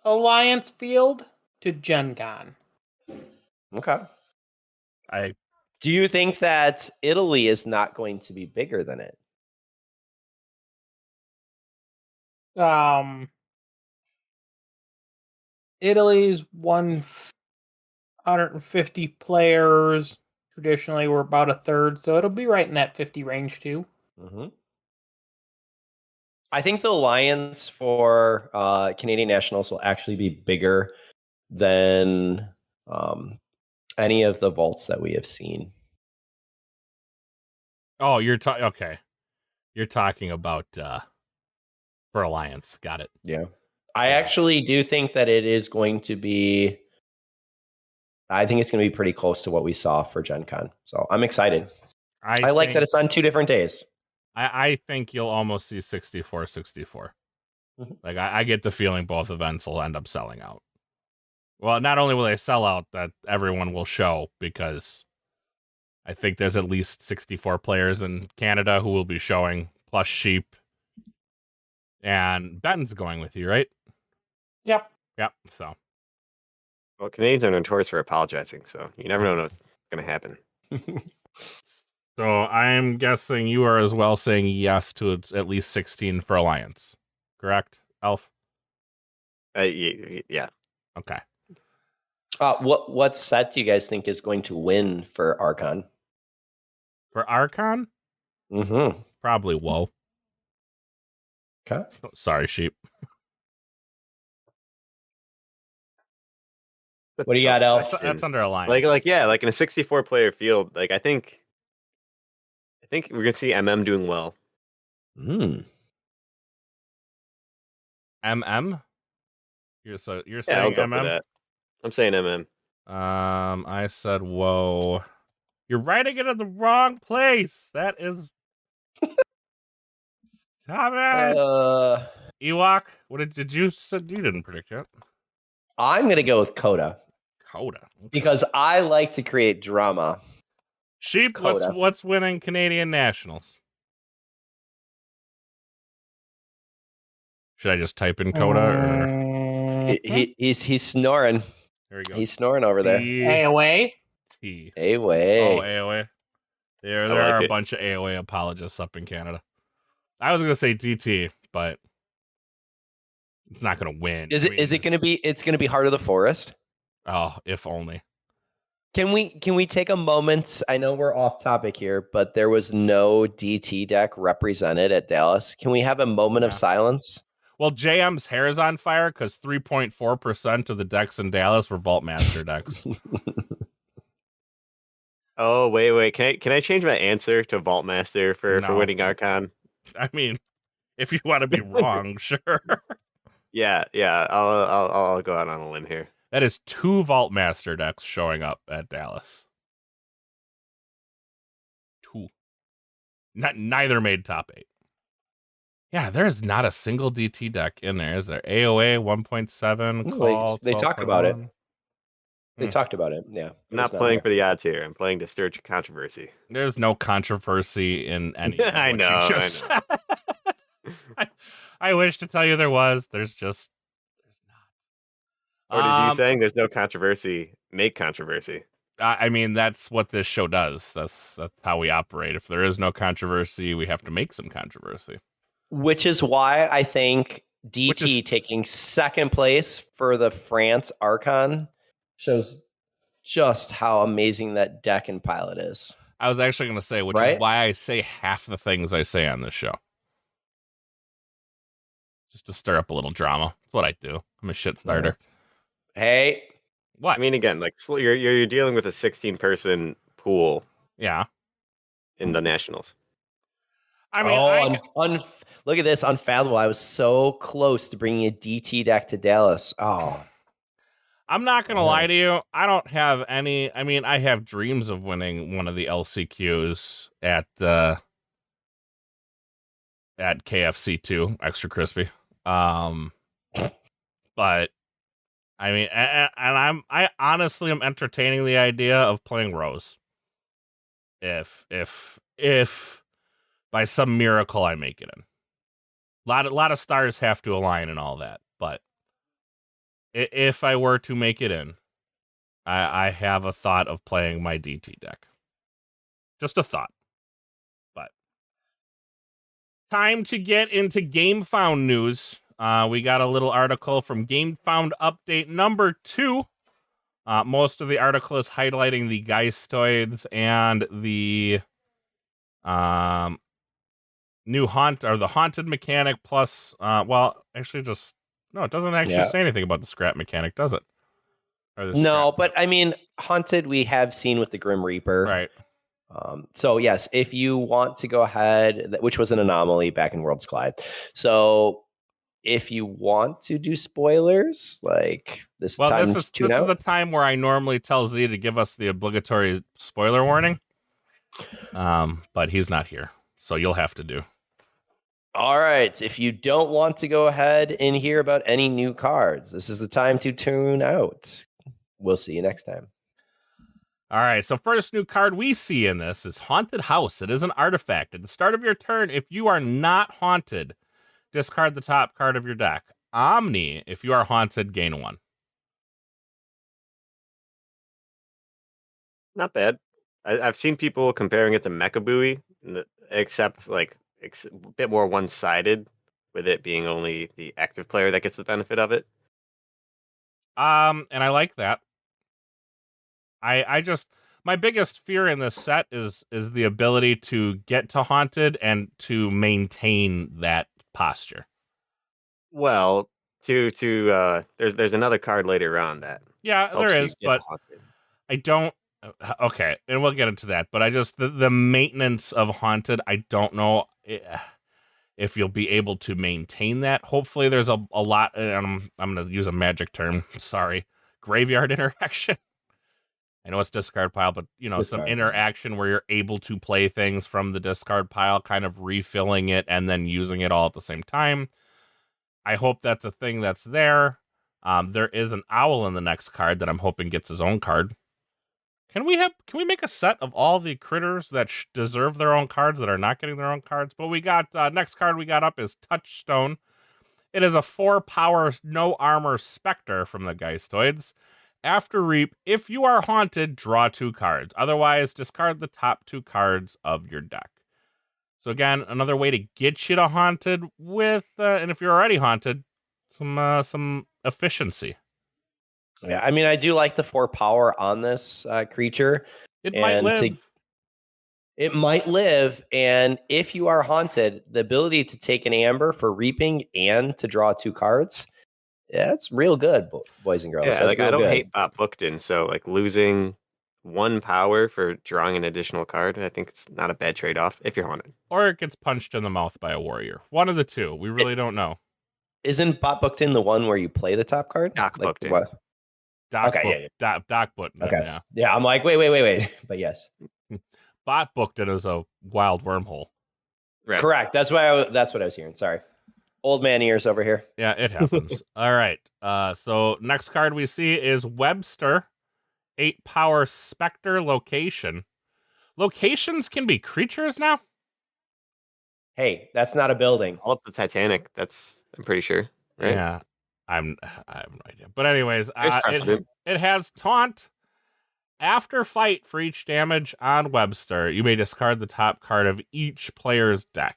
Alliance field to Gen Con. Okay. I Do you think that Italy is not going to be bigger than it? Italy's 150 players. Traditionally, we're about a third, so it'll be right in that 50 range too. Mm-hmm. I think the alliance for Canadian Nationals will actually be bigger than any of the vaults that we have seen. Oh, you're talking. Okay, you're talking about for Alliance. Got it. Yeah. I actually do think that it is going to be. I think it's going to be pretty close to what we saw for Gen Con. So I'm excited. I like that it's on 2 different days. I think you'll almost see 64-64. Mhm. Like I get the feeling both events will end up selling out. Well, not only will they sell out, that everyone will show because I think there's at least 64 players in Canada who will be showing, plus Sheep. And Ben's going with you, right? Yep. Yep. So Well, Canadians are notorious for apologizing, so you never know what's going to happen. So I'm guessing you are as well saying yes to at least 16 for Alliance. Correct, Elf? Yeah. Okay. What set do you guys think is going to win for Archon? For Archon? Mm-hmm. Probably Woe. Okay. Sorry, Sheep. What do you got, Elf? That's under Alliance. Like in a 64 player field, like I think we're gonna see MM doing well. Mm. MM? You're Yeah, I'll saying go for MM? that. I'm saying MM. I said Woe. You're writing it in the wrong place. That is. Stop it. Ewok. What did you said you didn't predict yet? I'm going to go with Coda Coda. Okay. because I like to create drama. Sheep. Coda. What's winning Canadian Nationals? Should I just type in Coda or He's snoring. there we go? He's snoring over there. AOA. T. AOA. Oh, AOA. There like are a it. bunch of AOA apologists up in Canada. I was gonna say DT, but it's not gonna win. Is it going to be? It's going to be Heart of the Forest. Oh, if only. Can we take a moment? I know we're off topic here, but there was no DT deck represented at Dallas. Can we have a moment of Yeah. silence? Well, JM's hair is on fire because 3.4% of the decks in Dallas were Vault Master decks. Oh wait, can I change my answer to Vault Master for No. winning Archon? I mean, if you want to be wrong, sure. Yeah, I'll go out on a limb here. That is 2 Vault Master decks showing up at Dallas. 2. Neither made top 8. Yeah, there's not a single DT deck in there, is there? AOA 1.7. Call, They talk about it. 12.1. They talked about it. Yeah. I'm not playing for the odds here. I'm playing to stir controversy. There's no controversy in any. Of I what know, You just said. I wish to tell you there was. There's not. Or did you saying there's no controversy make controversy? I mean, that's what this show does. That's how we operate. If there is no controversy, we have to make some controversy. Which is why I think DT taking second place for the France Archon shows just how amazing that deck and pilot is. I was actually going to say, which is why I say half the things I say on this show. Just to stir up a little drama. That's what I do. I'm a shit starter. Hey. What? I mean, again, like you're dealing with a 16-person pool. Yeah. In the Nationals. I mean, look at this, unfathomable. I was so close to bringing a DT deck to Dallas. Oh. I'm not going to lie to you. I don't have any. I mean, I have dreams of winning one of the LCQs at KFC2, extra crispy. But I mean, and I honestly am entertaining the idea of playing Rose. If by some miracle I make it in. A lot of stars have to align and all that, but if I were to make it in, I have a thought of playing my DT deck. Just a thought. But time to get into GameFound news. We got a little article from GameFound update number 2. Most of the article is highlighting the Geistoids and the new the haunted mechanic plus it doesn't actually say anything about the scrap mechanic, does it? No, but I mean, haunted we have seen with the Grim Reaper. Right. So yes, if you want to go ahead, which was an anomaly back in Worlds Collide. So if you want to do spoilers, like this is the time where I normally tell Z to give us the obligatory spoiler warning. But he's not here, so you'll have to do. All right. If you don't want to go ahead and hear about any new cards, this is the time to tune out. We'll see you next time. All right. So first new card we see in this is Haunted House. It is an artifact. At the start of your turn, if you are not haunted, discard the top card of your deck. Omni, if you are haunted, gain 1. Not bad. I've seen people comparing it to Mecha Buoy, except like a bit more one-sided, with it being only the active player that gets the benefit of it. And I like that. I just my biggest fear in this set is the ability to get to haunted and to maintain that posture. Well, there's another card later on that. Yeah, there is, but I don't. Okay, and we'll get into that. But I just the maintenance of haunted. I don't know if you'll be able to maintain that. Hopefully, there's a lot. I'm going to use a magic term. Sorry, graveyard interaction. I know it's discard pile, but some interaction where you're able to play things from the discard pile, kind of refilling it and then using it all at the same time. I hope that's a thing that's there. There is an owl in the next card that I'm hoping gets his own card. Can we make a set of all the critters that deserve their own cards that are not getting their own cards? But we got next card we got up is Touchstone. It is a 4-power, no armor specter from the Geistoids. After Reap, if you are haunted, draw 2 cards. Otherwise, discard the top 2 cards of your deck. So again, another way to get you to haunted with, and if you're already haunted, some efficiency. Yeah, I mean, I do like the 4 power on this creature. It might live. It might live, and if you are haunted, the ability to take an amber for reaping and to draw 2 cards, yeah, it's real good, boys and girls. Yeah, I don't hate Bot Booked-in, so like losing 1 power for drawing an additional card, I think it's not a bad trade-off if you're haunted. Or it gets punched in the mouth by a warrior. One of the two. We really don't know. Isn't Bot Booked-in the one where you play the top card? Doc Booked-in. What? Doc Booked-in, okay. yeah. Yeah, I'm like, wait. But yes. Bot Booked-in is a wild wormhole. Right. Correct. That's what I was hearing. Sorry. Old man ears over here. Yeah, it happens. All right. So next card we see is Webster, 8-power Spectre Location. Locations can be creatures now? Hey, that's not a building. All up the Titanic, I'm pretty sure. Right? Yeah. I have no idea. But anyways, There's precedent. it has Taunt. After fight, for each damage on Webster, you may discard the top card of each player's deck.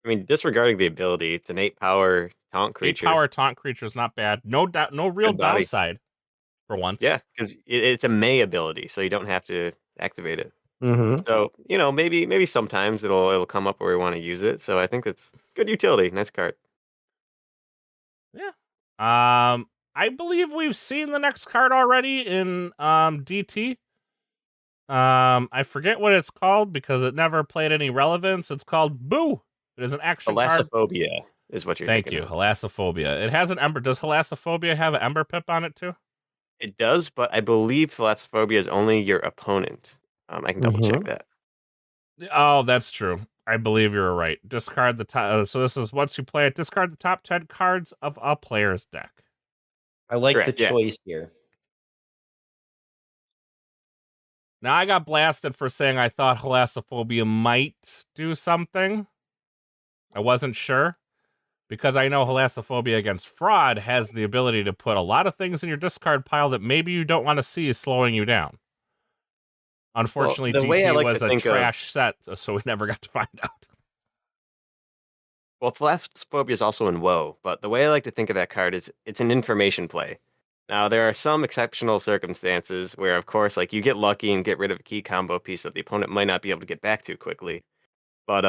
I mean, disregarding the ability, it's an 8-power taunt 8 creature. power taunt creature is not bad. No real Good body. downside for once. Yeah, because it's a May ability, so you don't have to activate it. Mm-hmm. So maybe sometimes it'll come up where we want to use it. So I think that's good utility. Nice card. Yeah. I believe we've seen the next card already in DT. I forget what it's called because it never played any relevance. It's called Boo. It is an action card. Thalassophobia is what you're Thank thinking you. of. Thalassophobia. It has an ember. Does Thalassophobia have an ember pip on it too? It does, but I believe Thalassophobia is only your opponent. I can double check that. Oh, that's true. I believe you're right. Discard the top. So this is once you play it, discard the top 10 cards of a player's deck. I like Correct, the yeah. choice here. Now, I got blasted for saying I thought Thalassophobia might do something. I wasn't sure. Because I know Thalassophobia against fraud has the ability to put a lot of things in your discard pile that maybe you don't want to see slowing you down. Unfortunately, the way I DT like was to a think of- trash set, so we never got to find out. Well, Thalassophobia is also in WoW, but the way I like to think of that card is it's an information play. Now, there are some exceptional circumstances where, of course, like you get lucky and get rid of a key combo piece that the opponent might not be able to get back to quickly. But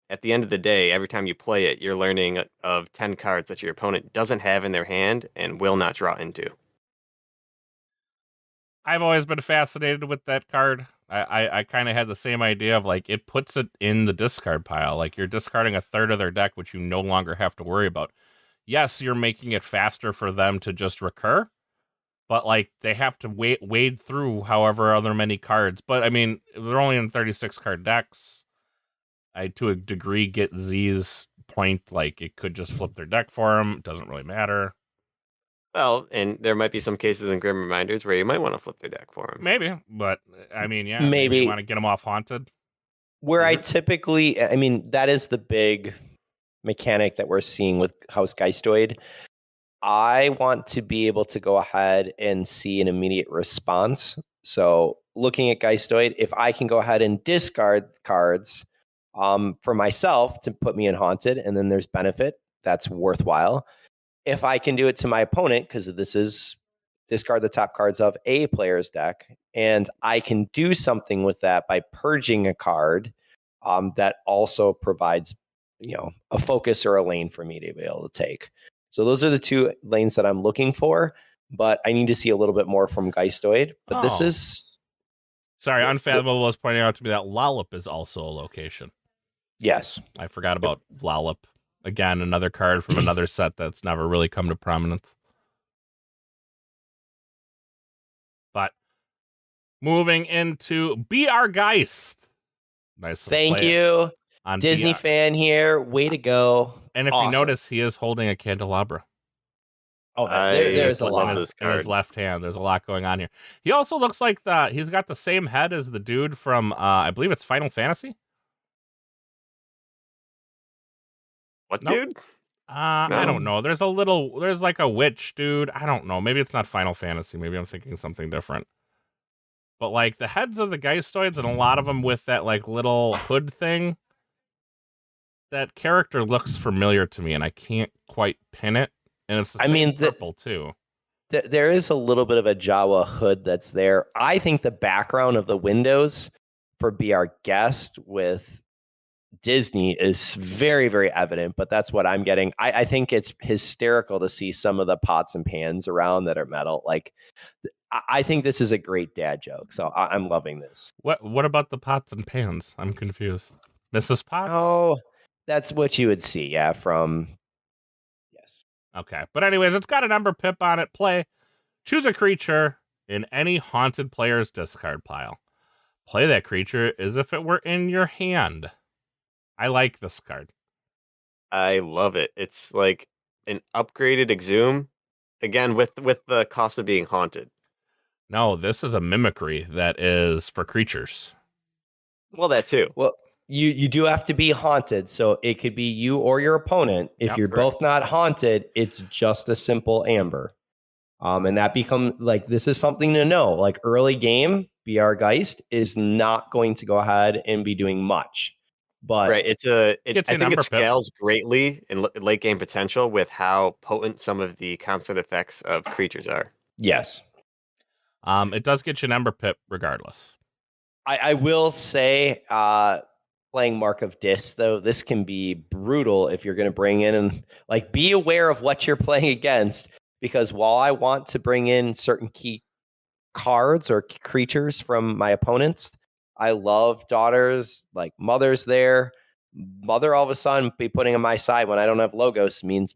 at the end of the day, every time you play it, you're learning of 10 cards that your opponent doesn't have in their hand and will not draw into. I've always been fascinated with that card. I kind of had the same idea of like it puts it in the discard pile. Like you're discarding a third of their deck, which you no longer have to worry about. Yes, you're making it faster for them to just recur, but like they have to wade through however other many cards. But I mean, they're only in 36 card decks. I to a degree get Z's point. Like it could just flip their deck for them. It doesn't really matter. Well, and there might be some cases in Grim Reminders where you might want to flip their deck for them. Maybe, but I mean, yeah, Maybe. you want to get them off haunted. Where I Mhm. typically, I mean, that is the big mechanic that we're seeing with House Geistoid. I want to be able to go ahead and see an immediate response. So looking at Geistoid, if I can go ahead and discard cards for myself to put me in haunted, and then there's benefit, that's worthwhile. If I can do it to my opponent, because this is discard the top cards of a player's deck, and I can do something with that by purging a card that also provides, a focus or a lane for me to be able to take. So those are the two lanes that I'm looking for, but I need to see a little bit more from Geistoid. But this Oh. is, Sorry, Unfathomable was pointing out to me that Lollop is also a location. yes. I forgot about Lollop. Again, another card from another set that's never really come to prominence. But moving into Be Our Geist. Nice. Thank you. On Disney BR. fan here. Way to go. And if you Awesome. notice, he is holding a candelabra Oh, I there's a love lot. in this his card. left hand. There's a lot going on here. He also looks like he's got the same head as the dude from, I believe it's Final Fantasy. What, Nope. dude? I No. don't know. There's like a witch dude. I don't know. Maybe it's not Final Fantasy. Maybe I'm thinking something different. But like the heads of the Geistoids and a lot of them with that like little hood thing, that character looks familiar to me and I can't quite pin it. And it's the same purple too. There is a little bit of a Jawa hood that's there. I think the background of the windows for Be Our Guest with Disney is very, very evident, but that's what I'm getting. I think it's hysterical to see some of the pots and pans around that are metal. Like, I think this is a great dad joke. So I'm loving this. What about the pots and pans? I'm confused. Mrs. Potts? Oh, that's what you would see. Yeah. Yes. Okay. But anyways, it's got an Ember Pip on it. Play. Choose a creature in any haunted player's discard pile. Play that creature as if it were in your hand. I like this card. I love it. It's like an upgraded Exhume, again with the cost of being haunted. No, this is a mimicry that is for creatures. Well, that too. Well, you do have to be haunted. So it could be you or your opponent. If Yep, you're correct. both not haunted, it's just a simple amber. And that become like, this is something to know. Like early game, BR Geist is not going to go ahead and be doing much. But Right. Gets I you think number it pip. scales greatly in late game potential with how potent some of the constant effects of creatures are. yes, It does get you number pip regardless. I will say, playing Mark of Dis, though, this can be brutal if you're going to bring in and like be aware of what you're playing against. Because while I want to bring in certain key cards or creatures from my opponents, I love daughters, like mother's there. Mother all of a sudden be putting on my side when I don't have logos means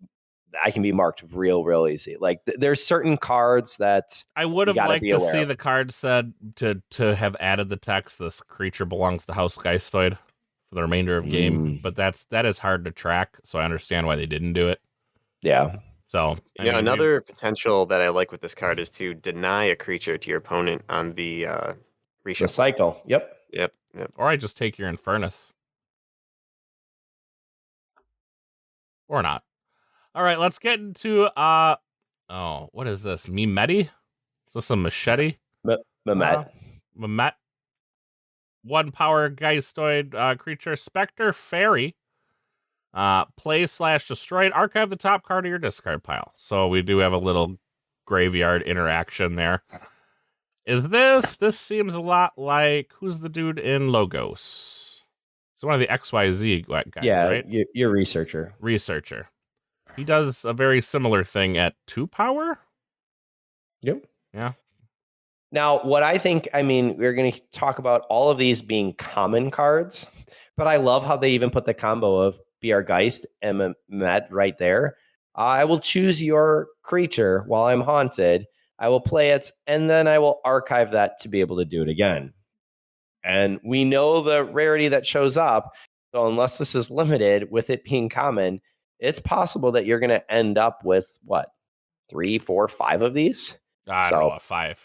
I can be marked real easy. Like there's certain cards that I would you have gotta liked be to aware see of. the card said to have added the text, "This creature belongs to House Geistoid" for the remainder of game, but that is hard to track, so I understand why they didn't do it. Yeah. So You know, another potential that I like with this card is to deny a creature to your opponent on the The reshuffle. cycle. Yep. Yep. or I just take your Infernus. Or not. All right, let's get into what is this? Mimeti? Is this a machete? Mehmet. Mehmet. 1 power Geistoid creature, Spectre Fairy. Play/destroyed. Archive the top card of your discard pile. So we do have a little graveyard interaction there. This seems a lot like, who's the dude in Logos? It's one of the XYZ guys, Yeah, right? you're a researcher. Researcher. He does a very similar thing at 2 power. Yep. Yeah. Now, what I think, I mean, we're going to talk about all of these being common cards, but I love how they even put the combo of BR Geist and Mehmet right there. I will choose your creature while I'm haunted. I will play it, and then I will archive that to be able to do it again. And we know the rarity that shows up. So unless this is limited with it being common, it's possible that you're going to end up with what, 3, 4, 5 of these? I don't know, 5,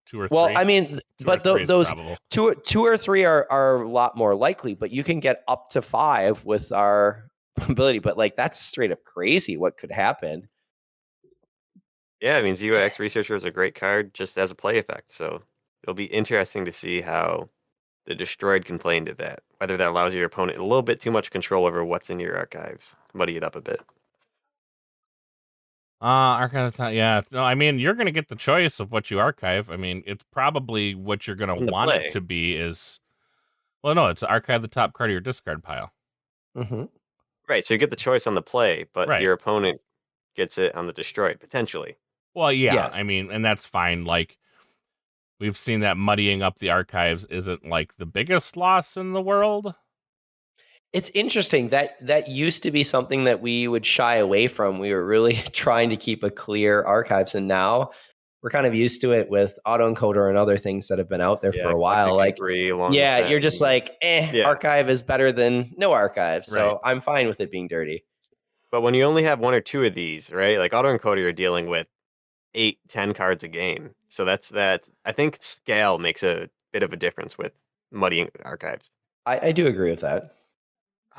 2 or 3. Well, I mean, Two but or three is those probable. two or three are a lot more likely, but you can get up to 5 with our ability. But like, that's straight up crazy what could happen. Yeah, I mean, ZOX Researcher is a great card just as a play effect. So it'll be interesting to see how the Destroyed can play into that. Whether that allows your opponent a little bit too much control over what's in your archives. Muddy it up a bit. Archive, yeah. No, I mean, you're going to get the choice of what you archive. I mean, it's probably what you're going In to the want play. it to be is, well, no, it's archive the top card of your discard pile. Mm-hmm. Right, so you get the choice on the play, but Right. your opponent gets it on the Destroyed, potentially. Well, yeah, Yes. I mean, and that's fine. Like, we've seen that muddying up the archives isn't like the biggest loss in the world. It's interesting that used to be something that we would shy away from. We were really trying to keep a clear archives, and now we're kind of used to it with autoencoder and other things that have been out there for a while. Like, you're just like, archive is better than no archive. So Right. I'm fine with it being dirty. But when you only have 1 or 2 of these, right? Like autoencoder, you're dealing with 8, 10 cards a game. So that's that. I think scale makes a bit of a difference with muddying archives. I do agree with that.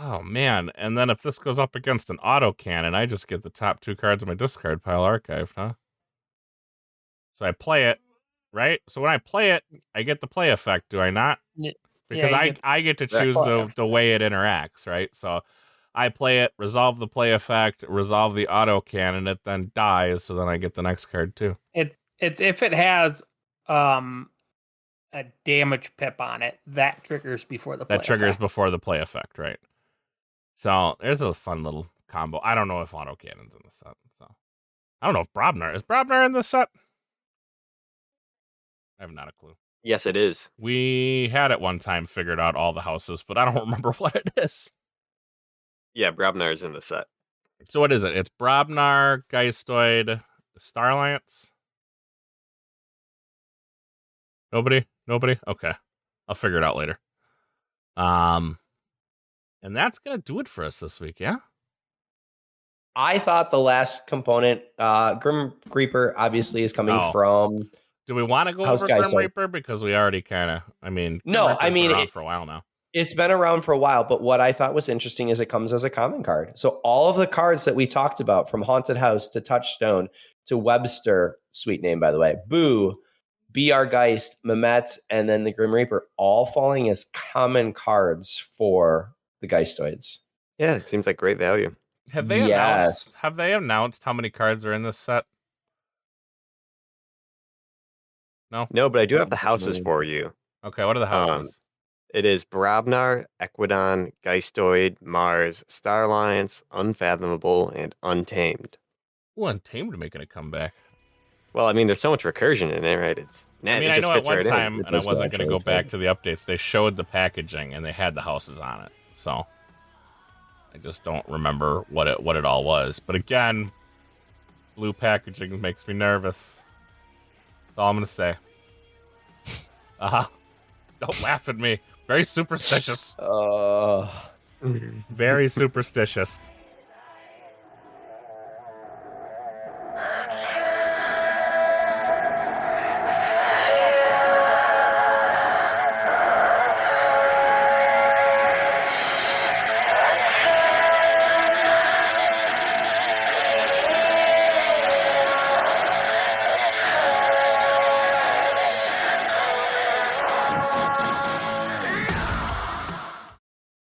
Oh, man. And then if this goes up against an autocannon, I just get the top 2 cards of my discard pile archived, huh? So I play it, right? So when I play it, I get the play effect, do I not? Yeah. Because I get to that choose play the way it interacts, right? So I play it, resolve the play effect, resolve the autocannon, it then dies, so then I get the next card too. It's if it has a damage pip on it, that triggers before the play That triggers effect. before the play effect, right? So there's a fun little combo. I don't know if autocannon's in the set. So I don't know if Brobnar is in this set. I have not a clue. Yes, it is. We had at one time figured out all the houses, but I don't remember what it is. Yeah, Brobnar is in the set. So what is it? It's Brobnar, Geistoid, Star Alliance. Nobody? Okay. I'll figure it out later. And that's gonna do it for us this week, yeah? I thought the last component, Grim Reaper, obviously is coming Oh. from. Do we want to go House over Grim Geistoid. Reaper? Because we already kind of, I mean, Grim No, Reaper's I mean, been around for a while now. It's been around for a while, but what I thought was interesting is it comes as a common card. So all of the cards that we talked about, from Haunted House to Touchstone to Webster, sweet name, by the way. Boo, BR Geist, Mehmet, and then the Grim Reaper, all falling as common cards for the Geistoids. Yeah, it seems like great value. Have they announced how many cards are in this set? No, but I do have the houses for you. Okay, what are the houses? It is Brobnar, Equidon, Geistoid, Mars, Star Alliance, Unfathomable, and Untamed. Ooh, Untamed making a comeback. Well, I mean, there's so much recursion in there, right? I mean, I know at one time, and I wasn't going to go naturally back to the updates, they showed the packaging, and they had the houses on it. So, I just don't remember what it all was. But again, blue packaging makes me nervous. That's all I'm going to say. Don't laugh at me. Very superstitious. Very superstitious.